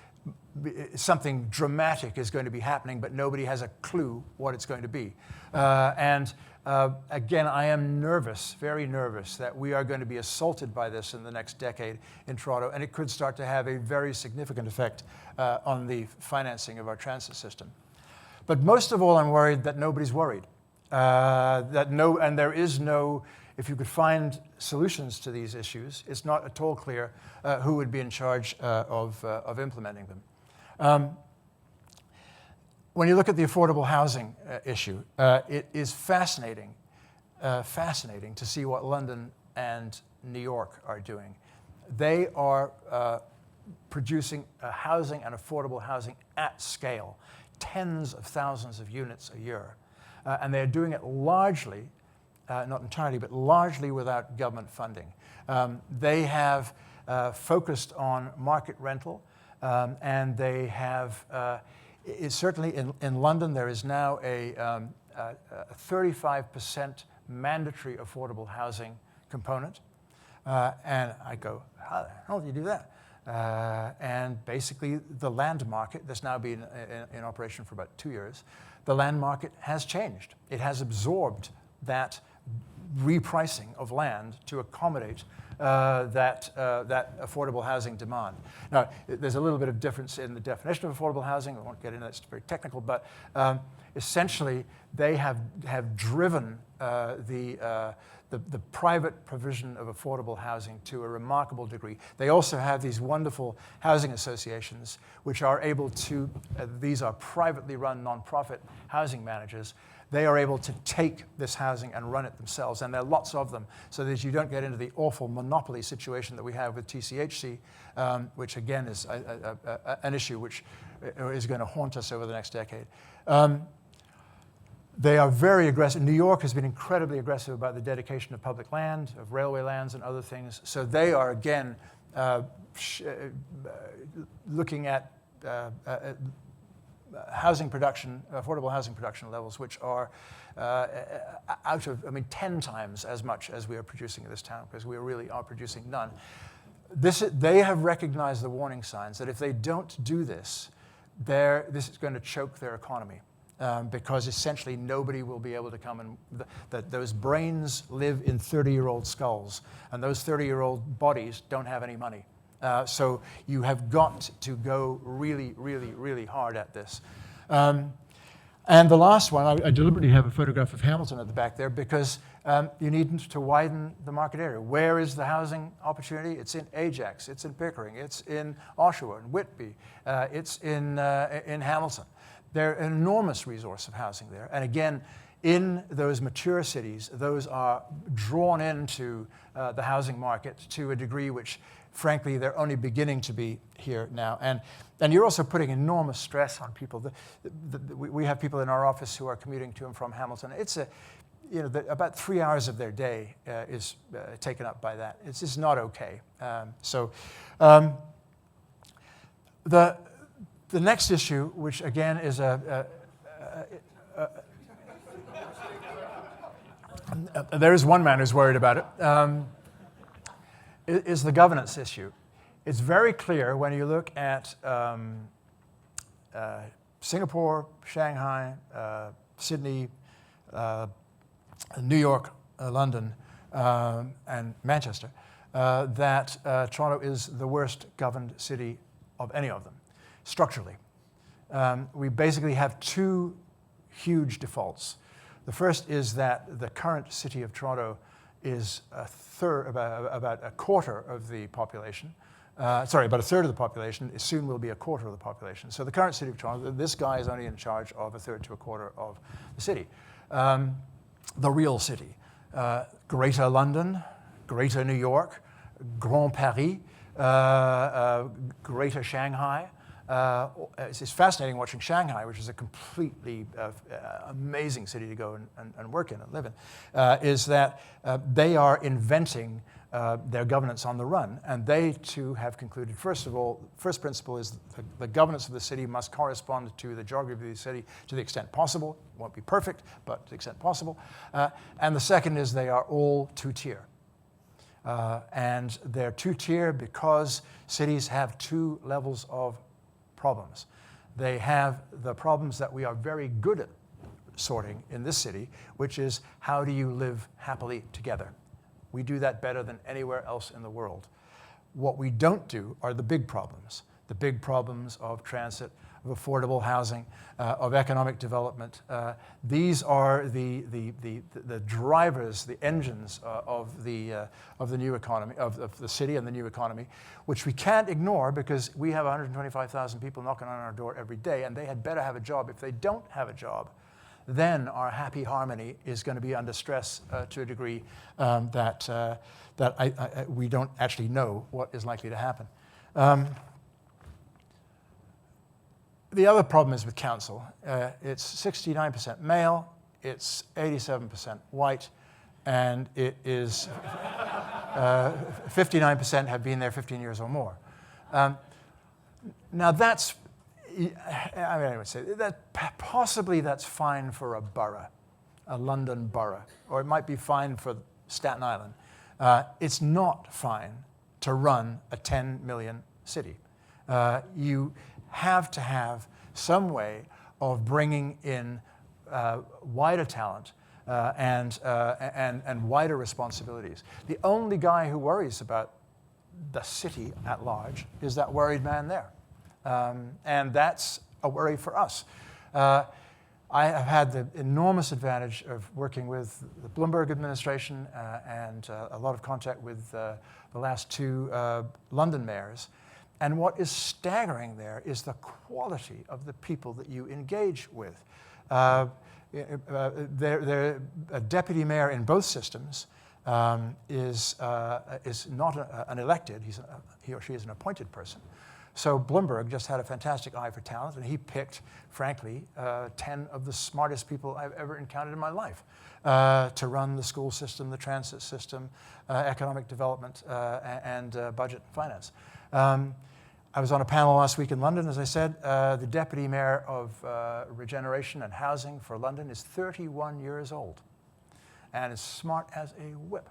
something dramatic is going to be happening, but nobody has a clue what it's going to be. Again, I am nervous, very nervous, that we are going to be assaulted by this in the next decade in Toronto, and it could start to have a very significant effect on the financing of our transit system. But most of all, I'm worried that nobody's worried. And there is no, if you could find solutions to these issues, it's not at all clear who would be in charge of implementing them. When you look at the affordable housing issue, it is fascinating to see what London and New York are doing. They are producing housing and affordable housing at scale, tens of thousands of units a year. And they're doing it largely, not entirely, but largely without government funding. They have focused on market rental, and they have, certainly in London, there is now a 35% mandatory affordable housing component. And I go, how the hell do you do that? And basically, the land market that's now been in operation for about 2 years, the land market has changed. It has absorbed that repricing of land to accommodate that affordable housing demand. Now, there's a little bit of difference in the definition of affordable housing. I won't get into that, it's very technical, but essentially, they have driven the private provision of affordable housing to a remarkable degree. They also have these wonderful housing associations, which are able to, these are privately run nonprofit housing managers. They are able to take this housing and run it themselves, and there are lots of them, so that you don't get into the awful monopoly situation that we have with TCHC, which again is an issue which is going to haunt us over the next decade. They are very aggressive. New York has been incredibly aggressive about the dedication of public land, of railway lands and other things. So they are, again, looking at housing production, affordable housing production levels, which are 10 times as much as we are producing in this town, because we really are producing none. They have recognized the warning signs that if they don't do this, this is going to choke their economy. Because essentially nobody will be able to come and, those brains live in 30-year-old skulls, and those 30-year-old bodies don't have any money. So you have got to go really, really, really hard at this. And the last one, I deliberately have a photograph of Hamilton at the back there, because you need to widen the market area. Where is the housing opportunity? It's in Ajax, it's in Pickering, it's in Oshawa and Whitby, it's in Hamilton. There's an enormous resource of housing there. And again, in those mature cities, those are drawn into the housing market to a degree which, frankly, they're only beginning to be here now. And you're also putting enormous stress on people. We have people in our office who are commuting to and from Hamilton. It's about 3 hours of their day is taken up by that. It's just not okay. The next issue, which again is there is one man who's worried about it, is the governance issue. It's very clear when you look at Singapore, Shanghai, Sydney, New York, London, and Manchester, that Toronto is the worst governed city of any of them. Structurally. We basically have two huge defaults. The first is that the current city of Toronto is about a quarter of the population, sorry, about a third of the population. It soon will be a quarter of the population. So the current city of Toronto, this guy is only in charge of a third to a quarter of the city. The real city. Greater London, Greater New York, Grand Paris, Greater Shanghai. It's fascinating watching Shanghai, which is a completely amazing city to go and work in and live in, is that they are inventing their governance on the run. And they too have concluded, first of all, first principle is the governance of the city must correspond to the geography of the city to the extent possible. It won't be perfect, but to the extent possible. And the second is they are all two-tier. And they're two-tier because cities have two levels of problems. They have the problems that we are very good at sorting in this city, which is how do you live happily together? We do that better than anywhere else in the world. What we don't do are the big problems of transit, of affordable housing, of economic development. These are the drivers, the engines of the new economy, of the city and the new economy, which we can't ignore because we have 125,000 people knocking on our door every day, and they had better have a job. If they don't have a job, then our happy harmony is going to be under stress to a degree that we don't actually know what is likely to happen. The other problem is with council. It's 69% male, it's 87% white, and it is 59% have been there 15 years or more. Now that's, I would say that possibly that's fine for a borough, a London borough, or it might be fine for Staten Island. It's not fine to run a 10 million city. You have to have some way of bringing in wider talent and wider responsibilities. The only guy who worries about the city at large is that worried man there. And that's a worry for us. I have had the enormous advantage of working with the Bloomberg administration and a lot of contact with the last two London mayors. And what is staggering there is the quality of the people that you engage with. A deputy mayor in both systems is not an elected, he or she is an appointed person. So Bloomberg just had a fantastic eye for talent, and he picked, frankly, 10 of the smartest people I've ever encountered in my life to run the school system, the transit system, economic development, and budget and finance. I was on a panel last week in London, as I said. The deputy mayor of regeneration and housing for London is 31 years old and as smart as a whip.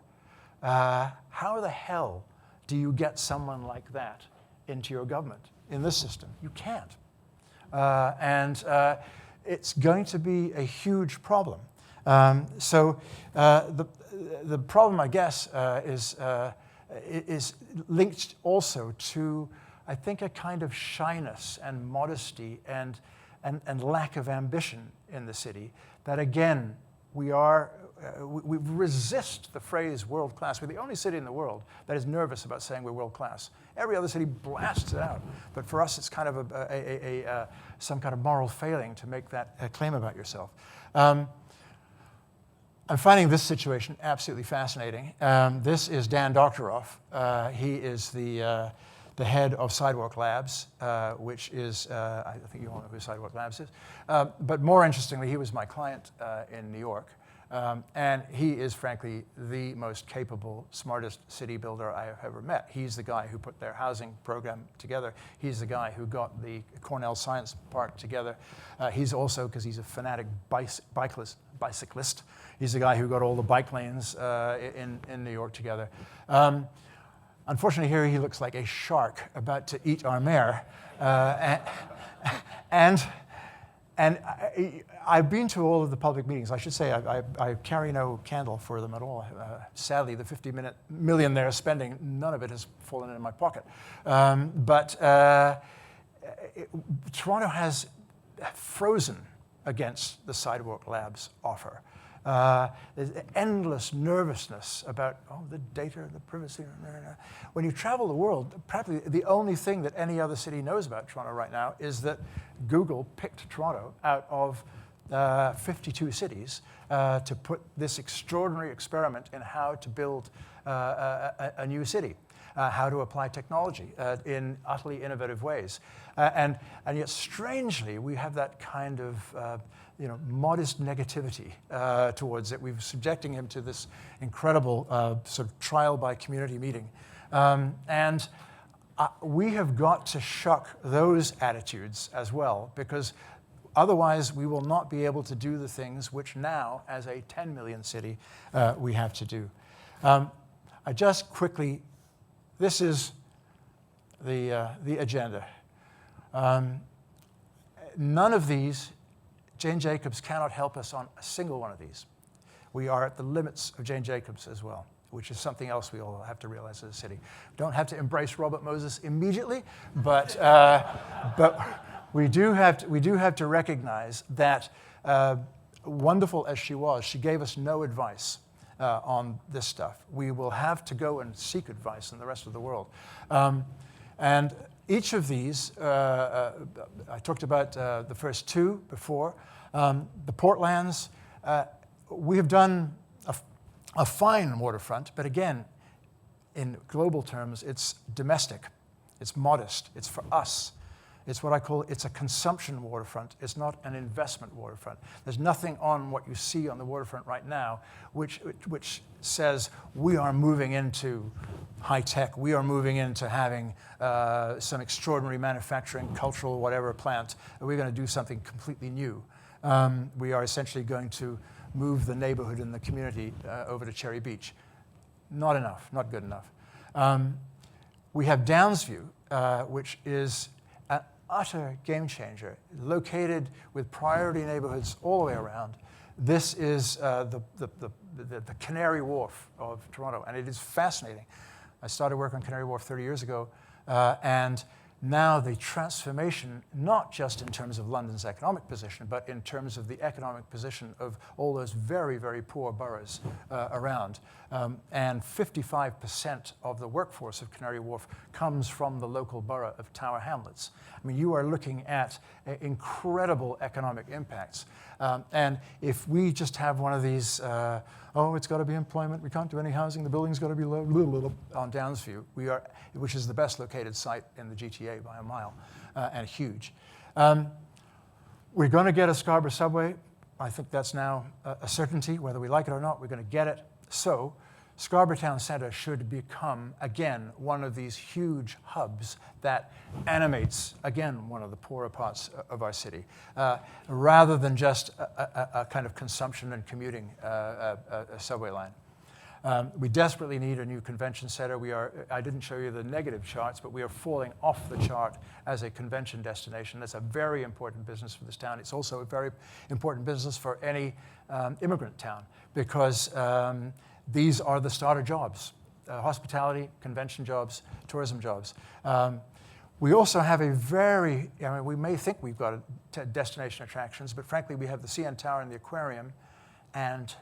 How the hell do you get someone like that into your government in this system? You can't. And it's going to be a huge problem. So the problem, I guess, is linked also to, I think, a kind of shyness and modesty and lack of ambition in the city that, again, we resist the phrase world class. We're the only city in the world that is nervous about saying we're world class. Every other city blasts it out. But for us, it's kind of some kind of moral failing to make that claim about yourself. I'm finding this situation absolutely fascinating. This is Dan Doctoroff. He is the head of Sidewalk Labs, which is, I think you all know who Sidewalk Labs is. But more interestingly, he was my client in New York. And he is, frankly, the most capable, smartest city builder I have ever met. He's the guy who put their housing program together. He's the guy who got the Cornell Science Park together. He's also, because he's a fanatic bicyclist, he's the guy who got all the bike lanes in New York together. Unfortunately, here he looks like a shark about to eat our mayor. And I've been to all of the public meetings. I should say I carry no candle for them at all. Sadly, the 50 million they're spending, none of it has fallen into my pocket. Toronto has frozen against the Sidewalk Labs offer. There's endless nervousness about, the data, the privacy. When you travel the world, practically the only thing that any other city knows about Toronto right now is that Google picked Toronto out of 52 cities to put this extraordinary experiment in how to build a new city, how to apply technology in utterly innovative ways. And yet, strangely, we have that kind of modest negativity towards it. We're subjecting him to this incredible sort of trial by community meeting. And we have got to shuck those attitudes as well, because otherwise we will not be able to do the things which now, as a 10 million city, we have to do. I just quickly, this is the agenda. None of these, Jane Jacobs cannot help us on a single one of these. We are at the limits of Jane Jacobs as well, which is something else we all have to realize as a city. We don't have to embrace Robert Moses immediately, but we do have to recognize that, wonderful as she was, she gave us no advice on this stuff. We will have to go and seek advice in the rest of the world. And each of these, I talked about the first two before. The Portlands, we have done a fine waterfront, but again, in global terms, it's domestic, it's modest, it's for us. It's what I call, it's a consumption waterfront. It's not an investment waterfront. There's nothing on what you see on the waterfront right now which says we are moving into high tech, we are moving into having some extraordinary manufacturing, cultural, whatever plant, and we're going to do something completely new. We are essentially going to move the neighborhood and the community over to Cherry Beach. Not enough, not good enough. We have Downsview, which is an utter game changer, located with priority neighborhoods all the way around. This is the Canary Wharf of Toronto, and it is fascinating. I started work on Canary Wharf 30 years ago, and now the transformation, not just in terms of London's economic position, but in terms of the economic position of all those very, very poor boroughs around. And 55% of the workforce of Canary Wharf comes from the local borough of Tower Hamlets. I mean, you are looking at incredible economic impacts. And if we just have one of these, it's got to be employment, we can't do any housing, the building's got to be low, on Downsview, which is the best located site in the GTA by a mile, and huge. We're going to get a Scarborough subway. I think that's now a certainty. Whether we like it or not, we're going to get it. So Scarborough Town Centre should become, again, one of these huge hubs that animates, again, one of the poorer parts of our city, rather than just a kind of consumption and commuting subway line. We desperately need a new convention center. I didn't show you the negative charts, but we are falling off the chart as a convention destination. That's a very important business for this town. It's also a very important business for any immigrant town, because these are the starter jobs: hospitality, convention jobs, tourism jobs. We also have we may think we've got destination attractions, but frankly, we have the CN Tower and the aquarium, and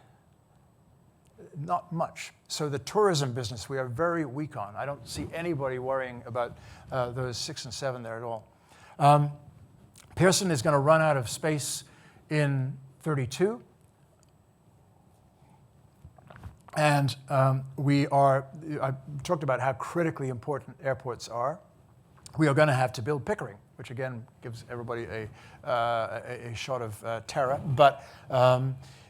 not much. So the tourism business we are very weak on. I don't see anybody worrying about those 6 and 7 there at all. Pearson is going to run out of space in 32. And I talked about how critically important airports are. We are going to have to build Pickering, which again gives everybody a shot of terror. But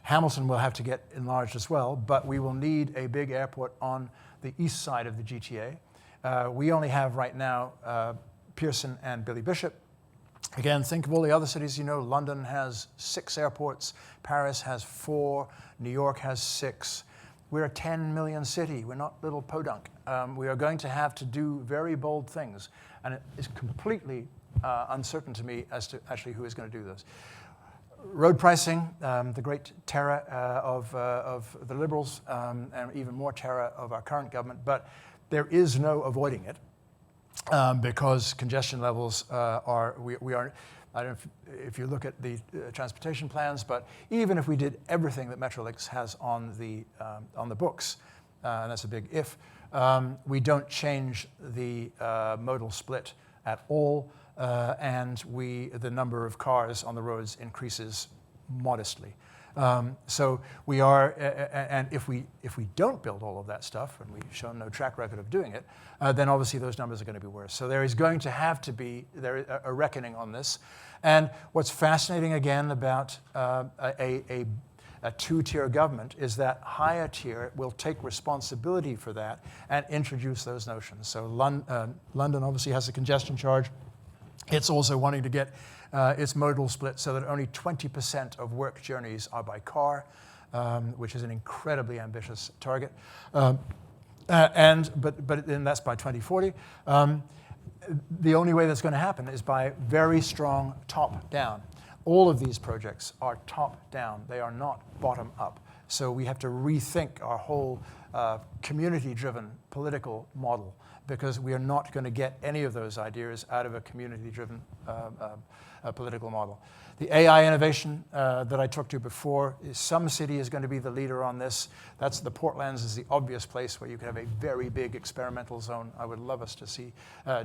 Hamilton will have to get enlarged as well. But we will need a big airport on the east side of the GTA. We only have right now Pearson and Billy Bishop. Again, think of all the other cities. London has 6 airports. Paris has 4. New York has 6. We're a 10 million city. We're not little podunk. We are going to have to do very bold things. And it is completely uncertain to me as to actually who is going to do those. Road pricing, the great terror of the Liberals, and even more terror of our current government. But there is no avoiding it, because congestion levels I don't know if you look at the transportation plans, but even if we did everything that Metrolinx has on the books, and that's a big if, we don't change the modal split at all, and the number of cars on the roads increases modestly. So we are, and if we don't build all of that stuff, and we've shown no track record of doing it, then obviously those numbers are going to be worse. So there is going to have to be a reckoning on this. And what's fascinating again about a two-tier government is that higher tier will take responsibility for that and introduce those notions. So London obviously has a congestion charge. It's also wanting to get its modal split so that only 20% of work journeys are by car, which is an incredibly ambitious target. But then that's by 2040. The only way that's going to happen is by very strong top-down. All of these projects are top-down. They are not bottom-up. So we have to rethink our whole community-driven political model, because we are not going to get any of those ideas out of a community-driven political model. The AI innovation that I talked to before, some city is going to be the leader on this. That's the Portlands is the obvious place where you can have a very big experimental zone. I would love us to see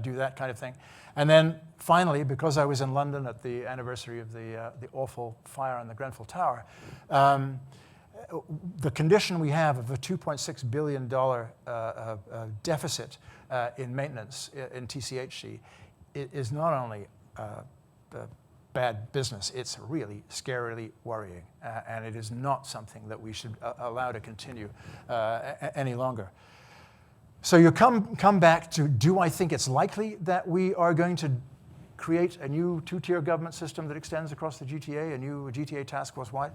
do that kind of thing. And then finally, because I was in London at the anniversary of the awful fire on the Grenfell Tower, the condition we have of a $2.6 billion deficit in maintenance in TCHC is not only bad business, it's really scarily worrying. And it is not something that we should allow to continue any longer. So you come back to, do I think it's likely that we are going to create a new two-tier government system that extends across the GTA, a new GTA task force-wide?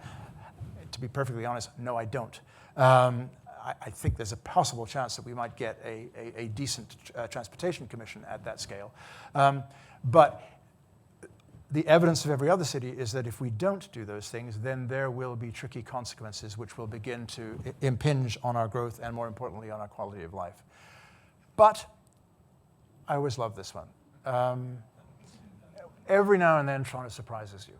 To be perfectly honest, no, I don't. I think there's a possible chance that we might get a decent transportation commission at that scale. But the evidence of every other city is that if we don't do those things, then there will be tricky consequences which will begin to impinge on our growth and, more importantly, on our quality of life. But I always love this one. Every now and then, Toronto surprises you.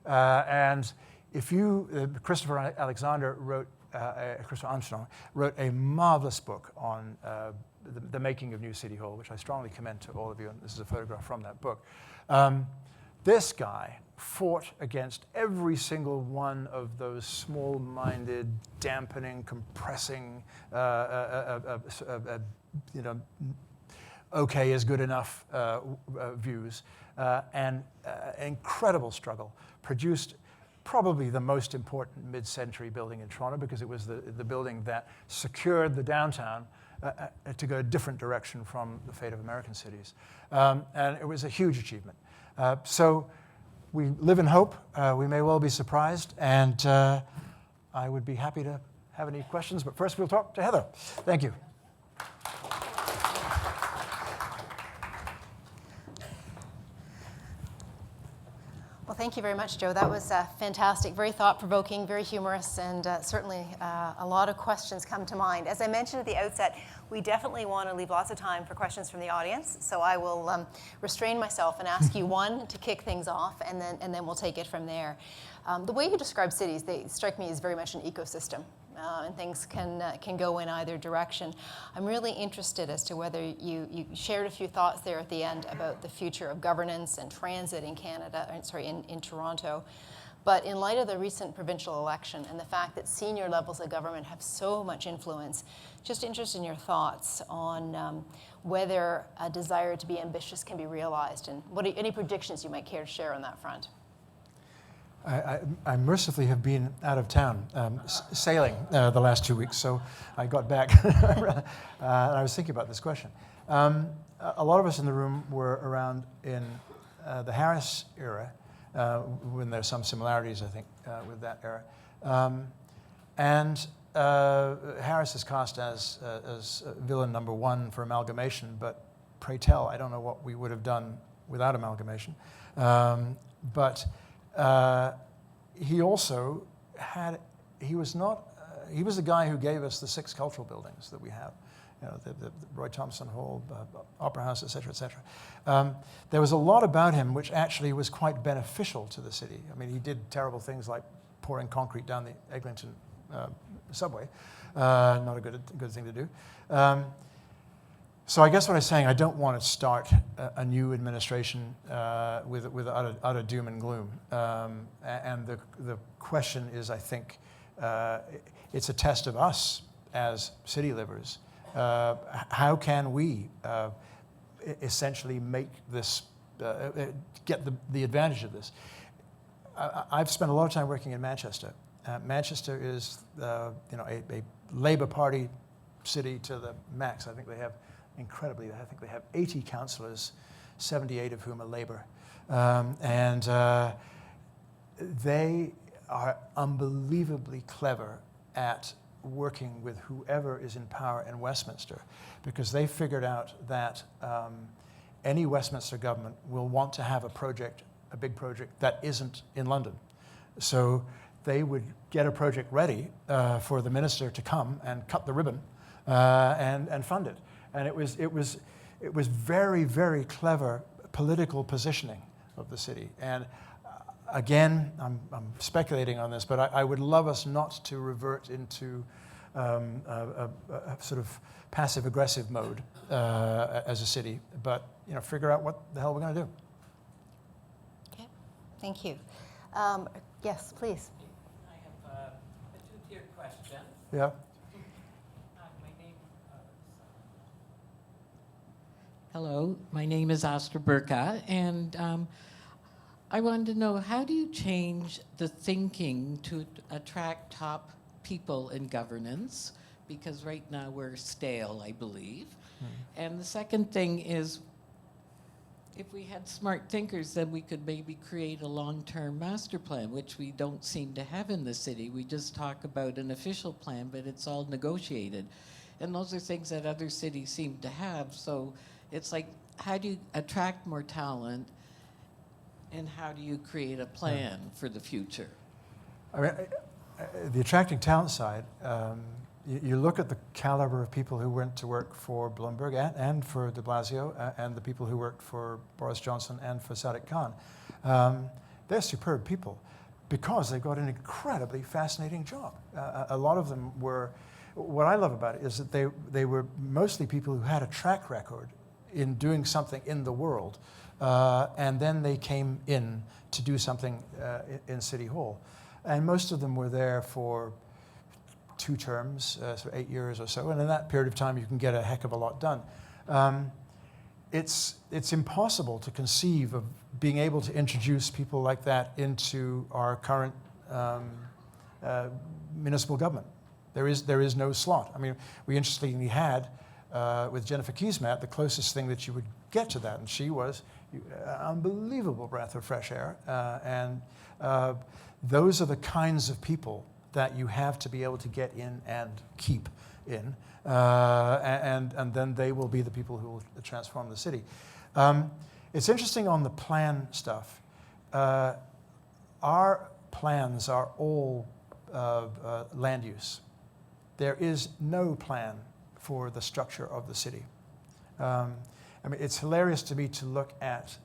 And if you, Christopher Armstrong wrote a marvelous book on the making of New City Hall, which I strongly commend to all of you, and this is a photograph from that book. This guy fought against every single one of those small-minded, dampening, compressing, okay is good enough views, and incredible struggle, produced probably the most important mid-century building in Toronto, because it was the building that secured the downtown to go a different direction from the fate of American cities. And it was a huge achievement. So we live in hope. We may well be surprised. And I would be happy to have any questions. But first, we'll talk to Heather. Thank you. Well, thank you very much, Joe. That was fantastic, very thought-provoking, very humorous, and certainly a lot of questions come to mind. As I mentioned at the outset, we definitely want to leave lots of time for questions from the audience, so I will restrain myself and ask you one to kick things off, and then we'll take it from there. The way you describe cities, they strike me as very much an ecosystem. And things can go in either direction. I'm really interested as to whether you shared a few thoughts there at the end about the future of governance and transit in Canada, in Toronto. But in light of the recent provincial election and the fact that senior levels of government have so much influence, just interested in your thoughts on whether a desire to be ambitious can be realized, and any predictions you might care to share on that front. I mercifully have been out of town sailing the last 2 weeks, so I got back and I was thinking about this question. A lot of us in the room were around in the Harris era, when there's some similarities, I think, with that era. And Harris is cast as villain number one for amalgamation, but pray tell, I don't know what we would have done without amalgamation. He also had, he was the guy who gave us the 6 cultural buildings that we have the Roy Thompson Hall, Opera House, et cetera, et cetera. There was a lot about him which actually was quite beneficial to the city. I mean, he did terrible things like pouring concrete down the Eglinton subway. Not a good thing to do. So I guess what I'm saying, I don't want to start a new administration with utter doom and gloom. And the question is, I think, it's a test of us as city livers. How can we essentially make this, get the advantage of this? I've spent a lot of time working in Manchester. Manchester is a Labour Party city to the max. I think they have 80 councillors, 78 of whom are Labour. And they are unbelievably clever at working with whoever is in power in Westminster, because they figured out that any Westminster government will want to have a big project that isn't in London. So they would get a project ready for the minister to come and cut the ribbon and fund it. And it was very, very clever political positioning of the city. And again, I'm speculating on this, but I would love us not to revert into a sort of passive-aggressive mode as a city, but figure out what the hell we're going to do. Okay, thank you. Yes, please. I have a two-tier question. Yeah. Hello, my name is Astra Burka, and I wanted to know, how do you change the thinking to attract top people in governance? Because right now we're stale, I believe. And the second thing is, if we had smart thinkers, then we could maybe create a long-term master plan, which we don't seem to have in the city. We just talk about an official plan, but it's all negotiated. And those are things that other cities seem to have. So it's like, how do you attract more talent, and how do you create a plan for the future? I mean, the attracting talent side, you look at the caliber of people who went to work for Bloomberg and for de Blasio, and the people who worked for Boris Johnson and for Sadiq Khan. They're superb people because they've got an incredibly fascinating job. A lot of them were, what I love about it is that they were mostly people who had a track record in doing something in the world, and then they came in to do something in City Hall. And most of them were there for 2 terms, so 8 years or so, and in that period of time you can get a heck of a lot done. It's impossible to conceive of being able to introduce people like that into our current municipal government. There is no slot. I mean, we interestingly had, with Jennifer Keesmaat, the closest thing that you would get to that, and she was an unbelievable breath of fresh air. And those are the kinds of people that you have to be able to get in and keep in, and then they will be the people who will transform the city. It's interesting on the plan stuff. Our plans are all land use. There is no plan for the structure of the city. I mean, it's hilarious to me to look at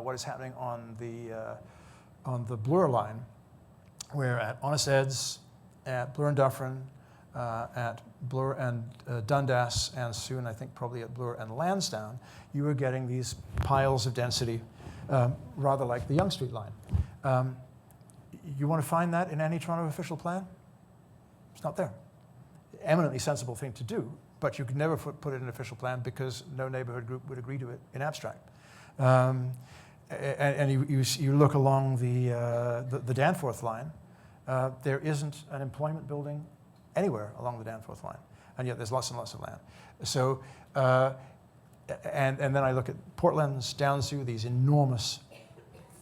what is happening on the Bloor line, where at Honest Ed's, at Bloor and Dufferin, at Bloor and Dundas, and soon I think probably at Bloor and Lansdowne, you are getting these piles of density, rather like the Yonge Street line. You want to find that in any Toronto official plan? It's not there. Eminently sensible thing to do, but you could never put it in an official plan because no neighborhood group would agree to it in abstract. And you look along the Danforth line, there isn't an employment building anywhere along the Danforth line, and yet there's lots and lots of land. So, and then I look at Portland's, Downsview, these enormous,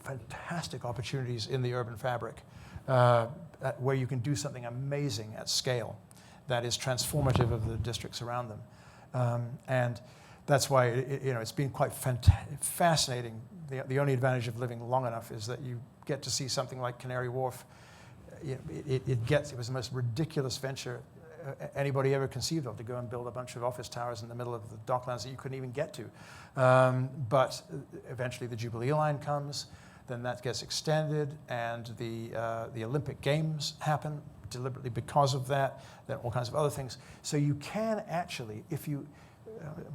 fantastic opportunities in the urban fabric, where you can do something amazing at scale that is transformative of the districts around them. And that's why it's been quite fascinating. The only advantage of living long enough is that you get to see something like Canary Wharf. It was the most ridiculous venture anybody ever conceived of, to go and build a bunch of office towers in the middle of the docklands that you couldn't even get to. But eventually the Jubilee line comes, then that gets extended, and the Olympic Games happen deliberately because of that, then all kinds of other things. So you can actually, if you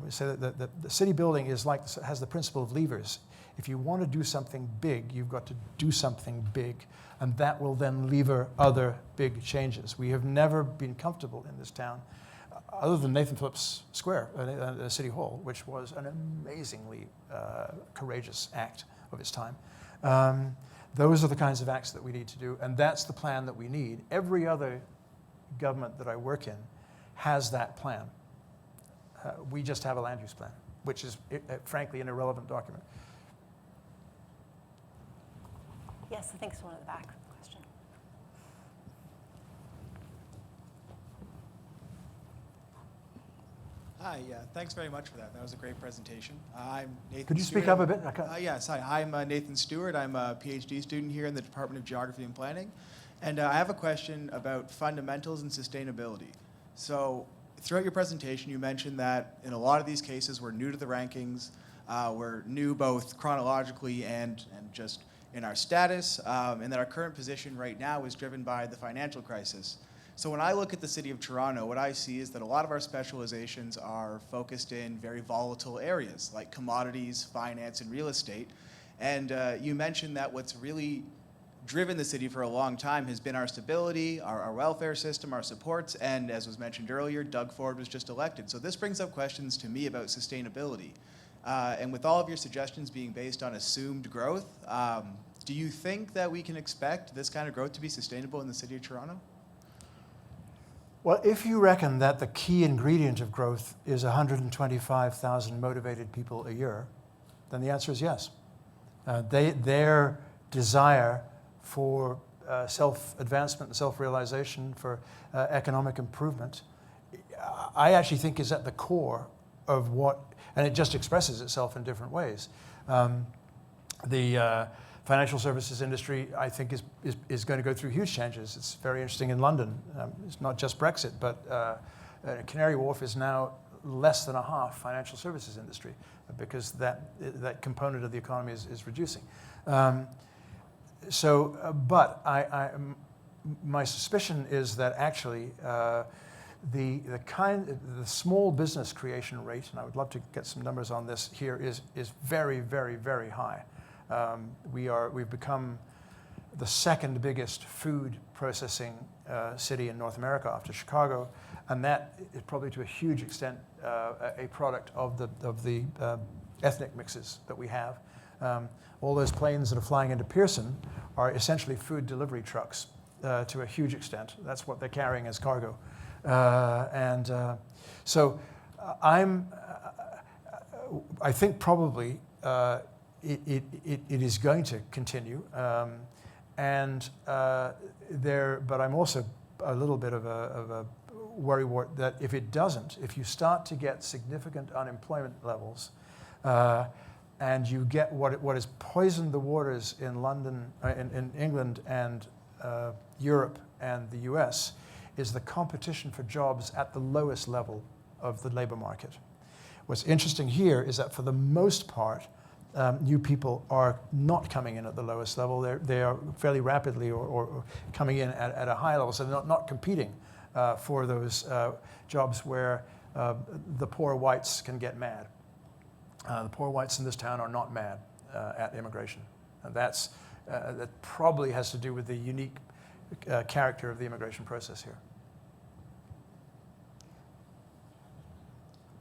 say that the city building is like, has the principle of levers. If you want to do something big, you've got to do something big, and that will then lever other big changes. We have never been comfortable in this town, other than Nathan Phillips Square, City Hall, which was an amazingly courageous act of its time. Those are the kinds of acts that we need to do, and that's the plan that we need. Every other government that I work in has that plan. We just have a land use plan, which is, frankly, an irrelevant document. Yes, I think someone in the back question. Hi, thanks very much for that. That was a great presentation. I'm Nathan Could you Stewart. speak up a bit? Yes, hi. I'm Nathan Stewart. I'm a PhD student here in the Department of Geography and Planning. And I have a question about fundamentals and sustainability. So throughout your presentation, you mentioned that in a lot of these cases, we're new to the rankings. We're new both chronologically and just in our status, and that our current position right now is driven by the financial crisis. So when I look at the city of Toronto, what I see is that a lot of our specializations are focused in very volatile areas like commodities, finance, and real estate. And you mentioned that what's really driven the city for a long time has been our stability, our welfare system, our supports, and as was mentioned earlier, Doug Ford was just elected. So this brings up questions to me about sustainability. And with all of your suggestions being based on assumed growth, do you think that we can expect this kind of growth to be sustainable in the city of Toronto? Well, if you reckon that the key ingredient of growth is 125,000 motivated people a year, then the answer is yes. Their desire for self-advancement and self-realization, for economic improvement, I actually think is at the core of what, and it just expresses itself in different ways. The financial services industry, I think, is going to go through huge changes. It's very interesting in London. It's not just Brexit, but Canary Wharf is now less than a half financial services industry because that component of the economy is reducing. But my suspicion is that actually the small business creation rate, and I would love to get some numbers on this here, is very, very, very high. We've become the second biggest food processing city in North America after Chicago, and that is probably to a huge extent a product of the ethnic mixes that we have. All those planes that are flying into Pearson are essentially food delivery trucks to a huge extent. That's what they're carrying as cargo. So I think probably it is going to continue. But I'm also a little bit of a worrywart that if it doesn't, if you start to get significant unemployment levels, and you get what has poisoned the waters in London, in England and Europe and the US, is the competition for jobs at the lowest level of the labor market. What's interesting here is that for the most part, new people are not coming in at the lowest level. They are fairly rapidly or coming in at a high level, so they're not competing for those jobs where the poor whites can get mad. The poor whites in this town are not mad at immigration. And that probably has to do with the unique character of the immigration process here.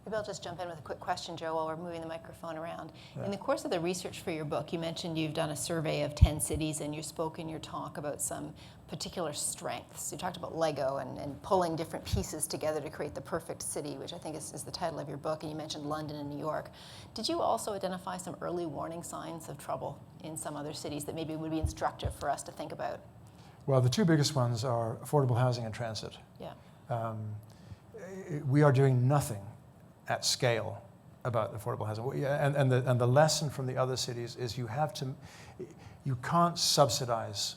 Maybe I'll just jump in with a quick question, Joe, while we're moving the microphone around. Yeah. In the course of the research for your book, you mentioned you've done a survey of 10 cities, and you spoke in your talk about some particular strengths. You talked about Lego and pulling different pieces together to create the perfect city, which I think is the title of your book, and you mentioned London and New York. Did you also identify some early warning signs of trouble in some other cities that maybe would be instructive for us to think about? Well, the two biggest ones are affordable housing and transit. Yeah. We are doing nothing at scale about affordable housing. And the lesson from the other cities is you can't subsidize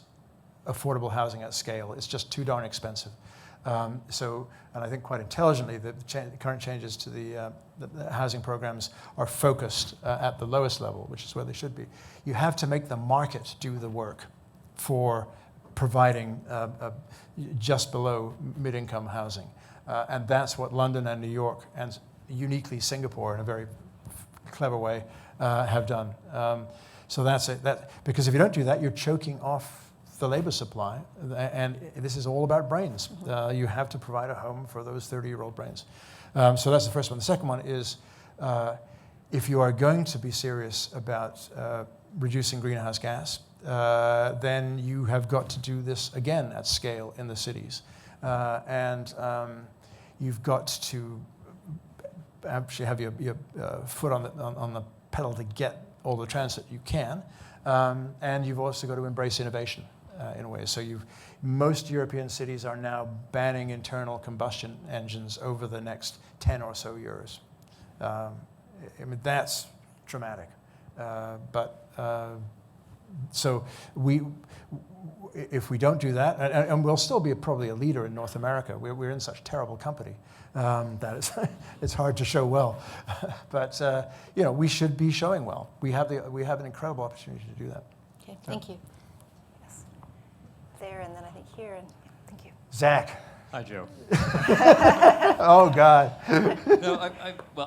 affordable housing at scale. It's just too darn expensive. And I think quite intelligently, the current changes to the housing programs are focused at the lowest level, which is where they should be. You have to make the market do the work for providing just below mid-income housing. And that's what London and New York, and uniquely Singapore in a very clever way, have done. So that's it. Because if you don't do that, you're choking off the labor supply, and this is all about brains. You have to provide a home for those 30-year-old brains. So that's the first one. The second one is, if you are going to be serious about reducing greenhouse gas, then you have got to do this again at scale in the cities. And you've got to actually have your foot on the pedal to get all the transit you can. And you've also got to embrace innovation in a way. So most European cities are now banning internal combustion engines over the next 10 or so years. I mean, that's dramatic. So if we don't do that, and we'll still be probably a leader in North America. We're in such terrible company that it's hard to show well. But we should be showing well. We have an incredible opportunity to do that. Okay, thank you. Yes, there, and then I think here, and thank you. Zach. Hi, Joe. Oh God. No,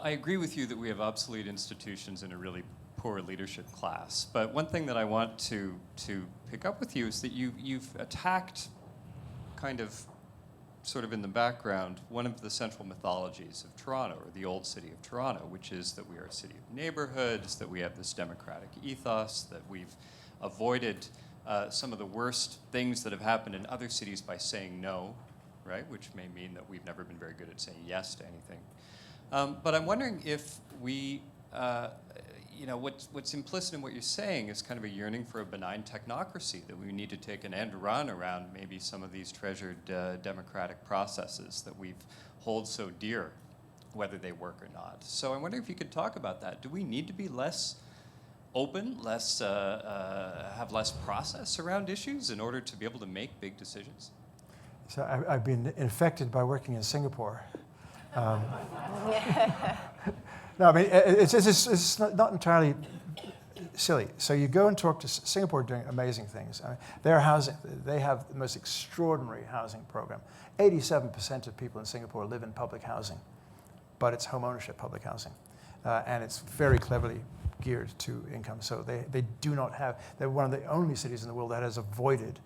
I agree with you that we have obsolete institutions and a really poor leadership class. But one thing that I want to pick up with you is that you've attacked, kind of, sort of in the background, one of the central mythologies of Toronto, or the old city of Toronto, which is that we are a city of neighborhoods, that we have this democratic ethos, that we've avoided some of the worst things that have happened in other cities by saying no, right? Which may mean that we've never been very good at saying yes to anything. But I'm wondering if we, what's implicit in what you're saying is kind of a yearning for a benign technocracy, that we need to take an end run around maybe some of these treasured democratic processes that we hold so dear, whether they work or not. So I wonder if you could talk about that. Do we need to be less open, have less process around issues in order to be able to make big decisions? So I've been infected by working in Singapore. No, I mean, it's not entirely silly. So you go and talk to Singapore, doing amazing things. I mean, they have the most extraordinary housing program. 87% of people in Singapore live in public housing, but it's home ownership public housing. And it's very cleverly geared to income. So they do not have, they're one of the only cities in the world that has avoided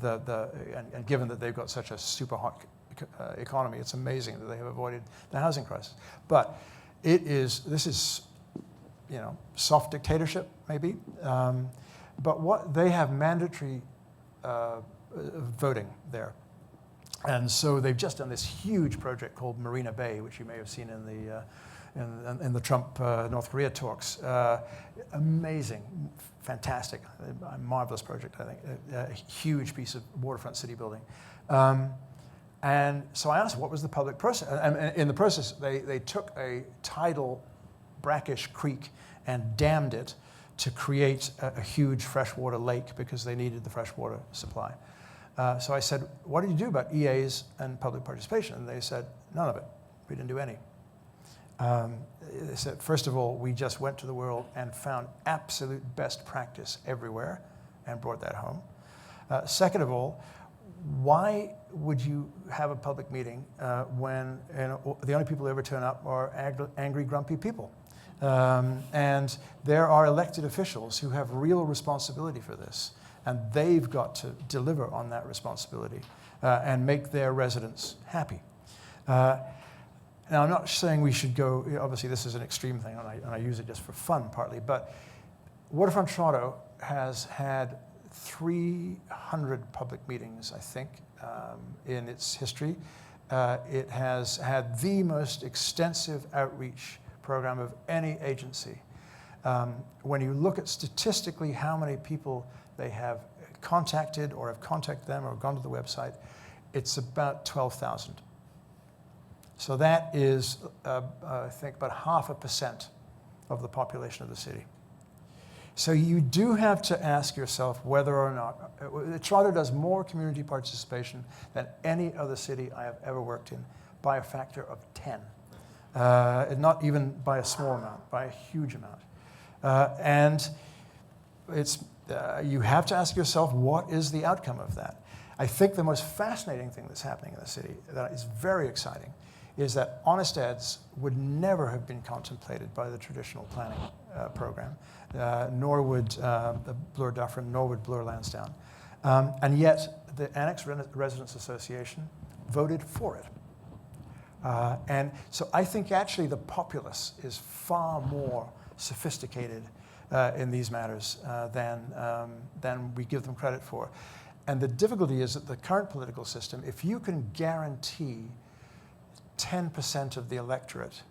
and given that they've got such a super hot economy, it's amazing that they have avoided the housing crisis. But this is, soft dictatorship maybe. But what they have mandatory voting there. And so they've just done this huge project called Marina Bay, which you may have seen in the Trump North Korea talks. Amazing, fantastic, a marvelous project, I think. A huge piece of waterfront city building. And so I asked, what was the public process? And in the process, they took a tidal brackish creek and dammed it to create a huge freshwater lake because they needed the freshwater supply. So I said, what did you do about EAs and public participation? And they said, none of it. We didn't do any. They said, first of all, we just went to the world and found absolute best practice everywhere and brought that home. Second of all, why would you have a public meeting when the only people who ever turn up are angry, grumpy people? And there are elected officials who have real responsibility for this, and they've got to deliver on that responsibility and make their residents happy. Now, I'm not saying we should go, obviously this is an extreme thing, and I use it just for fun partly, but Waterfront Toronto has had 300 public meetings, I think, in its history. It has had the most extensive outreach program of any agency. When you look at statistically how many people they have contacted or have contacted them or gone to the website, it's about 12,000. So that is, I think, about 0.5% of the population of the city. So you do have to ask yourself whether or not, Toronto does more community participation than any other city I have ever worked in by a factor of 10. Not even by a small amount, by a huge amount. And you have to ask yourself, what is the outcome of that? I think the most fascinating thing that's happening in the city, that is very exciting, is that honest eds would never have been contemplated by the traditional planning program, nor would Bloor-Dufferin, nor would Bloor-Lansdowne. And yet, the Annex Residents Association voted for it. And so I think actually the populace is far more sophisticated in these matters than we give them credit for. And the difficulty is that the current political system, if you can guarantee 10% of the electorate,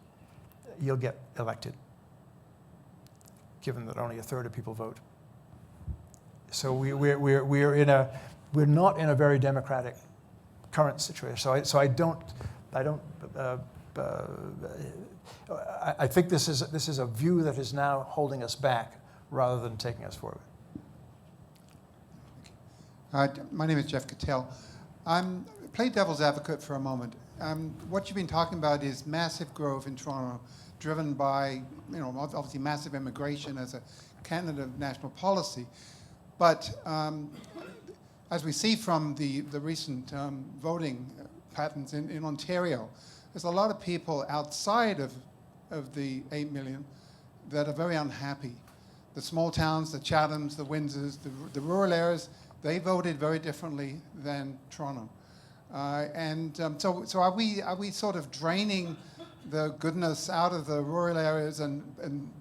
you'll get elected, given that only a third of people vote. So we're not in a very democratic current situation. So I think this is a view that is now holding us back rather than taking us forward. My name is Jeff Cattell. Play devil's advocate for a moment. What you've been talking about is massive growth in Toronto, driven by, obviously massive immigration as a candidate of national policy. But as we see from the recent voting patterns in Ontario, there's a lot of people outside of the 8 million that are very unhappy. The small towns, the Chathams, the Windsors, the rural areas, they voted very differently than Toronto. So are we sort of draining the goodness out of the rural areas and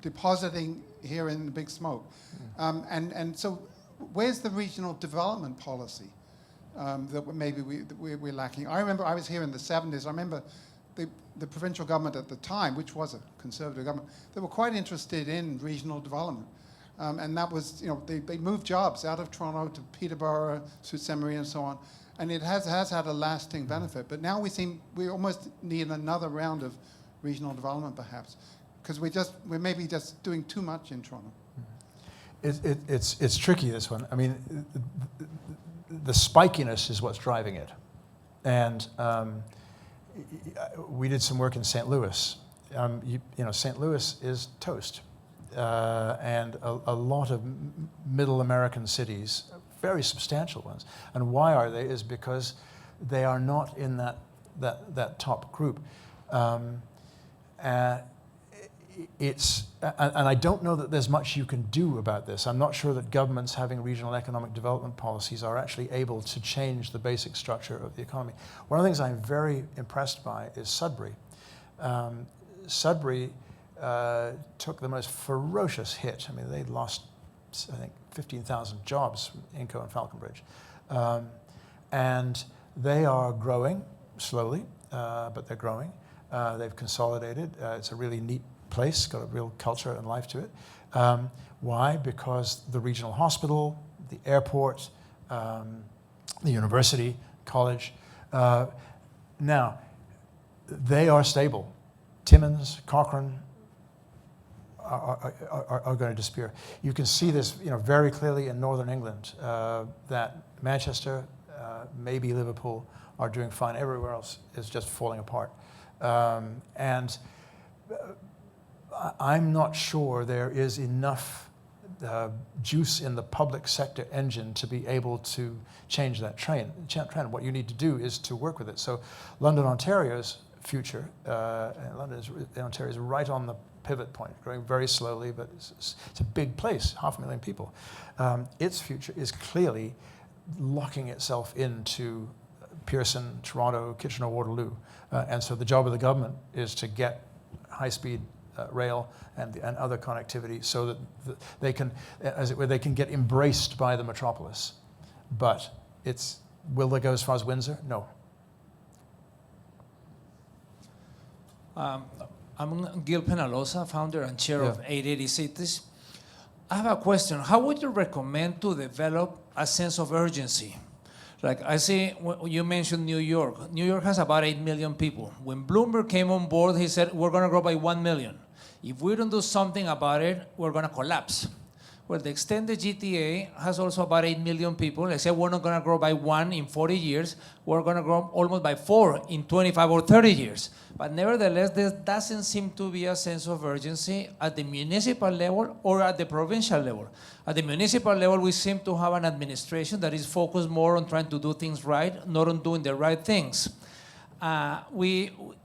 depositing here in the big smoke? And so where's the regional development policy that maybe we're lacking? I remember I was here in the 70s. I remember the provincial government at the time, which was a Conservative government, they were quite interested in regional development. And that was, they moved jobs out of Toronto to Peterborough, Sault Ste. Marie, and so on. And it has had a lasting benefit. But now we almost need another round of regional development, perhaps, because we're maybe just doing too much in Toronto. It's tricky, this one. I mean, the spikiness is what's driving it. And we did some work in St. Louis. St. Louis is toast. And a lot of middle American cities, very substantial ones. And why are they? Is because they are not in that top group. And I don't know that there's much you can do about this. I'm not sure that governments having regional economic development policies are actually able to change the basic structure of the economy. One of the things I'm very impressed by is Sudbury. Sudbury took the most ferocious hit. I mean, they lost, I think, 15,000 jobs from Inco and Falconbridge. And they are growing slowly, but they're growing. They've consolidated. It's a really neat place, got a real culture and life to it. Why? Because the regional hospital, the airport, the university, college. Now, they are stable. Timmins, Cochrane are going to disappear. You can see this very clearly in Northern England, that Manchester, maybe Liverpool are doing fine. Everywhere else is just falling apart. And I'm not sure there is enough juice in the public sector engine to be able to change that trend. What you need to do is to work with it. So London, Ontario's future, Ontario is right on the pivot point, growing very slowly, but it's a big place, 500,000 people. Its future is clearly locking itself into Pearson, Toronto, Kitchener-Waterloo. And so the job of the government is to get high-speed rail and other connectivity so that they can, as it were, they can get embraced by the metropolis. But will they go as far as Windsor? No. I'm Gil Penalosa, founder and chair of 880 Cities. I have a question. How would you recommend to develop a sense of urgency? Like I see, you mentioned New York. New York has about 8 million people. When Bloomberg came on board, he said, we're going to grow by 1 million. If we don't do something about it, we're going to collapse. Well, the extended GTA has also about 8 million people. They say we're not going to grow by 1 in 40 years. We're going to grow almost by 4 in 25 or 30 years. But nevertheless, there doesn't seem to be a sense of urgency at the municipal level or at the provincial level. At the municipal level, we seem to have an administration that is focused more on trying to do things right, not on doing the right things.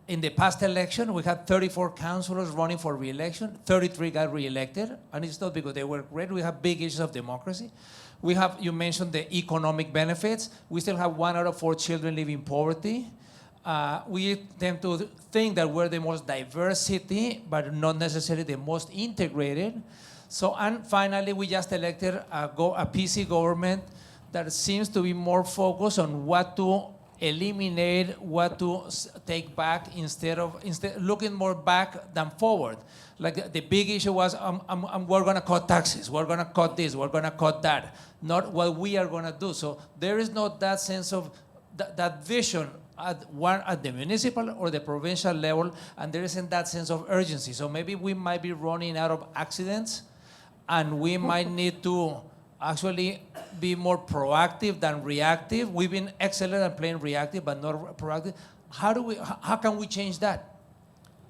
In the past election, we had 34 councillors running for re-election. 33 got re-elected, and it's not because they were great. We have big issues of democracy. We have, you mentioned the economic benefits. We still have 1 out of 4 children live in poverty. We tend to think that we're the most diverse city, but not necessarily the most integrated. So, and finally, we just elected a PC government that seems to be more focused on what to eliminate, what to take back instead looking more back than forward. Like the big issue was, we're going to cut taxes, we're going to cut this, we're going to cut that, not what we are going to do. So there is not that sense of that vision at the municipal or the provincial level, and there isn't that sense of urgency. So maybe we might be running out of accidents, and we might need to actually be more proactive than reactive. We've been excellent at playing reactive, but not proactive. How can we change that?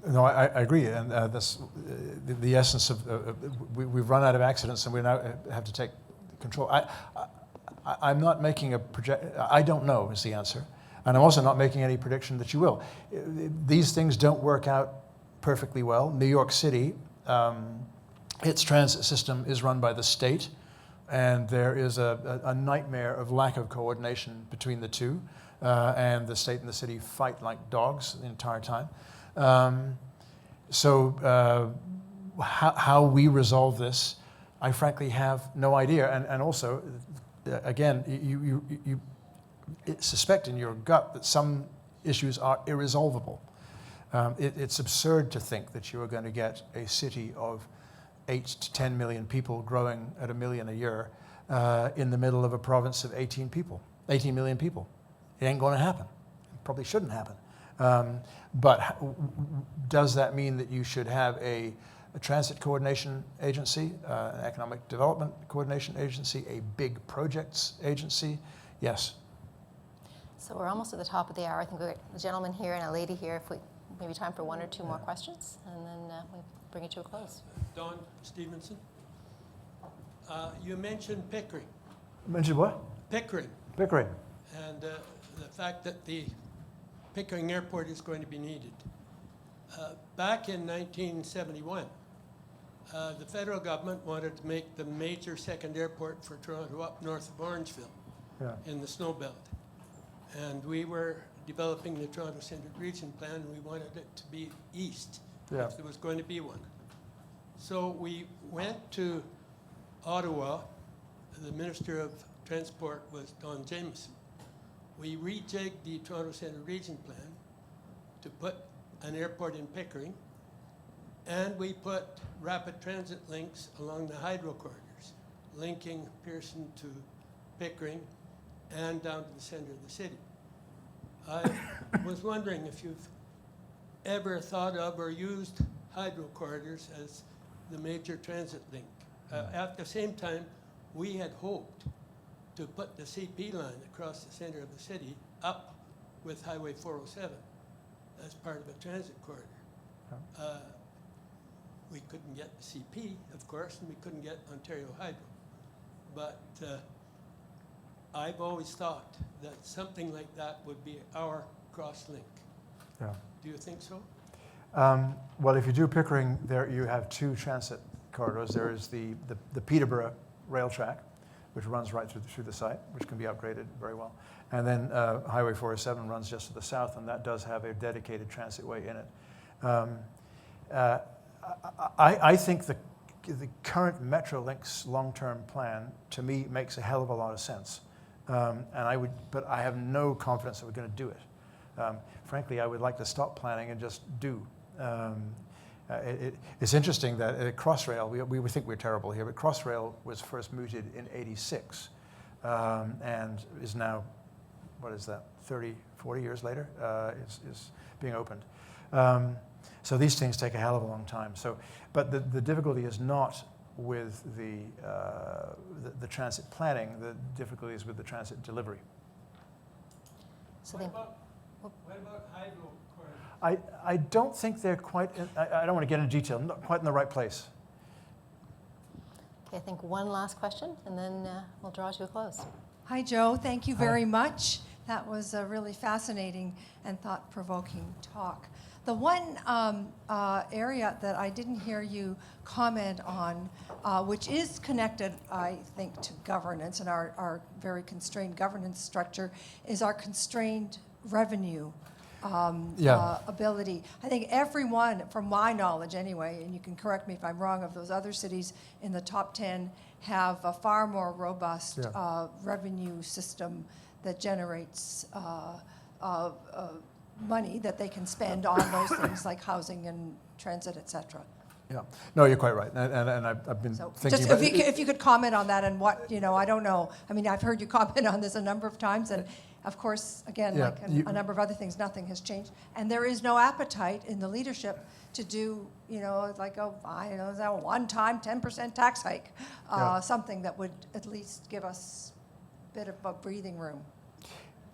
No, I agree, and that's the essence of we've run out of accidents, and we now have to take control. I'm not making a I don't know is the answer, and I'm also not making any prediction that you will. These things don't work out perfectly well. New York City, its transit system is run by the state. And there is a nightmare of lack of coordination between the two, and the state and the city fight like dogs the entire time. How we resolve this, I frankly have no idea. And also, again, you suspect in your gut that some issues are irresolvable. It's absurd to think that you are going to get a city of 8 to 10 million people growing at 1 million a year in the middle of a province of 18 million people. It ain't going to happen. It probably shouldn't happen. But does that mean that you should have a transit coordination agency, an economic development coordination agency, a big projects agency? Yes. So we're almost at the top of the hour. I think we've got a gentleman here and a lady here. If we maybe time for 1 or 2 more questions, and then we bring it to a close. Don Stevenson. You mentioned Pickering. Mentioned what? Pickering. Pickering. And the fact that the Pickering Airport is going to be needed. Back in 1971, the federal government wanted to make the major second airport for Toronto up north of Orangeville in the snow belt. And we were developing the Toronto Central Region Plan, and we wanted it to be east if there was going to be one. So we went to Ottawa. The Minister of Transport was Don Jameson. We rejigged the Toronto Central Region Plan to put an airport in Pickering, and we put rapid transit links along the hydro corridors, linking Pearson to Pickering and down to the center of the city. I was wondering if you've ever thought of or used hydro corridors as the major transit link. At the same time, we had hoped to put the CP line across the center of the city up with Highway 407 as part of a transit corridor. We couldn't get the CP, of course, and we couldn't get Ontario Hydro. But I've always thought that something like that would be our cross-link. Yeah. Do you think so? Well, if you do Pickering, there you have 2 transit corridors. There is the Peterborough rail track, which runs right through the site, which can be upgraded very well. And then Highway 407 runs just to the south, and that does have a dedicated transitway in it. I think the current Metrolinx long-term plan, to me, makes a hell of a lot of sense. But I have no confidence that we're going to do it. Frankly, I would like to stop planning and just do. It's interesting that at Crossrail, we think we're terrible here, but Crossrail was first mooted in '86 and is now, what is that, 30, 40 years later, is being opened. So these things take a hell of a long time. But the difficulty is not with the transit planning, the difficulties with the transit delivery. So What they, about, what about hydro corridors? I don't think they're quite, I don't want to get into detail, not quite in the right place. okay, I think one last question, and then we'll draw to a close. Hi, Joe. Thank you very much. That was a really fascinating and thought-provoking talk. The one area that I didn't hear you comment on, which is connected, I think, to governance and our very constrained governance structure, is our constrained revenue ability. I think everyone, from my knowledge anyway, and you can correct me if I'm wrong, of those other cities in the top 10 have a far more robust revenue system that generates money that they can spend on those things like housing and transit, et cetera. Yeah, no, you're quite right, and I've been So thinking just about if you could comment on that and what, I don't know. I mean, I've heard you comment on this a number of times, and of course, again, Yeah, like a number of other things, nothing has changed. And there is no appetite in the leadership to do, like a one-time 10% tax hike, something that would at least give us a bit of a breathing room.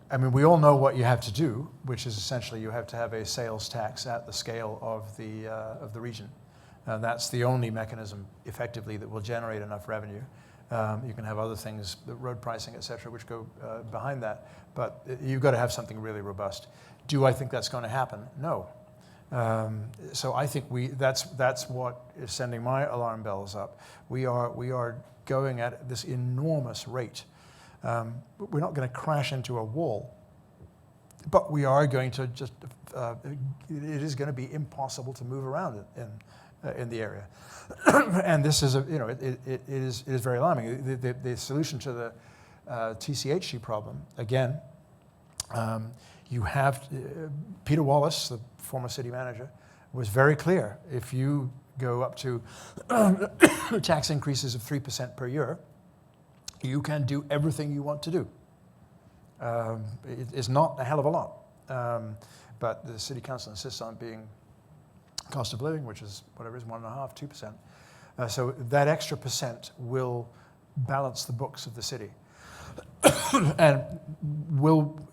I mean, we all know what you have to do, which is essentially you have to have a sales tax at the scale of the region. And that's the only mechanism, effectively, that will generate enough revenue. You can have other things, the road pricing, et cetera, which go behind that. But you've got to have something really robust. Do I think that's going to happen? No. So I think that's what is sending my alarm bells up. We are going at this enormous rate. We're not going to crash into a wall, but we are going to just, it is going to be impossible to move around in the area. And this is, it is very alarming. The solution to the TCHC problem, again, you have, Peter Wallace, the former city manager, was very clear. If you go up to tax increases of 3% per year, you can do everything you want to do. It's not a hell of a lot, but the city council insists on being cost of living, which is whatever it is, 1.5%, 2%. So that extra percent will balance the books of the city. And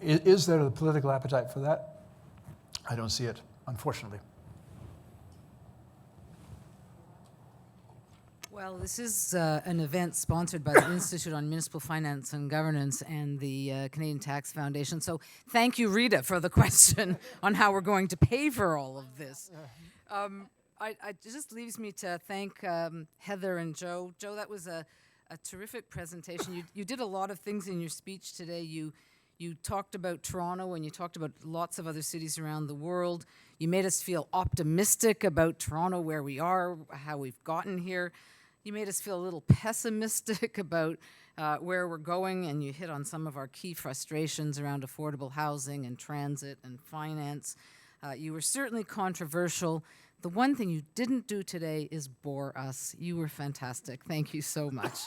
is there the political appetite for that? I don't see it, unfortunately. Well, this is an event sponsored by the Institute on Municipal Finance and Governance and the Canadian Tax Foundation. So thank you, Rita, for the question on how we're going to pay for all of this. It just leaves me to thank Heather and Joe. Joe, that was a terrific presentation. You did a lot of things in your speech today. You talked about Toronto and you talked about lots of other cities around the world. You made us feel optimistic about Toronto, where we are, how we've gotten here. You made us feel a little pessimistic about where we're going, and you hit on some of our key frustrations around affordable housing and transit and finance. You were certainly controversial. The one thing you didn't do today is bore us. You were fantastic. Thank you so much.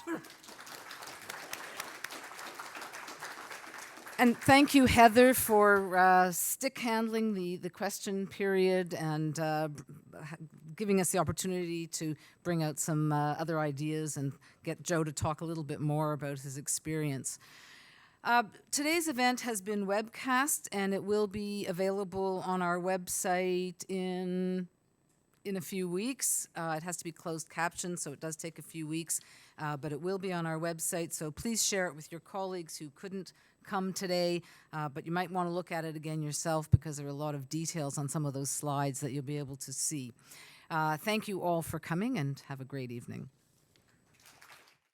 And thank you, Heather, for stick handling the question period and giving us the opportunity to bring out some other ideas and get Joe to talk a little bit more about his experience. Today's event has been webcast, and it will be available on our website in a few weeks. It has to be closed captioned, so it does take a few weeks, but it will be on our website, so please share it with your colleagues who couldn't come today, but you might want to look at it again yourself because there are a lot of details on some of those slides that you'll be able to see. Thank you all for coming, and have a great evening.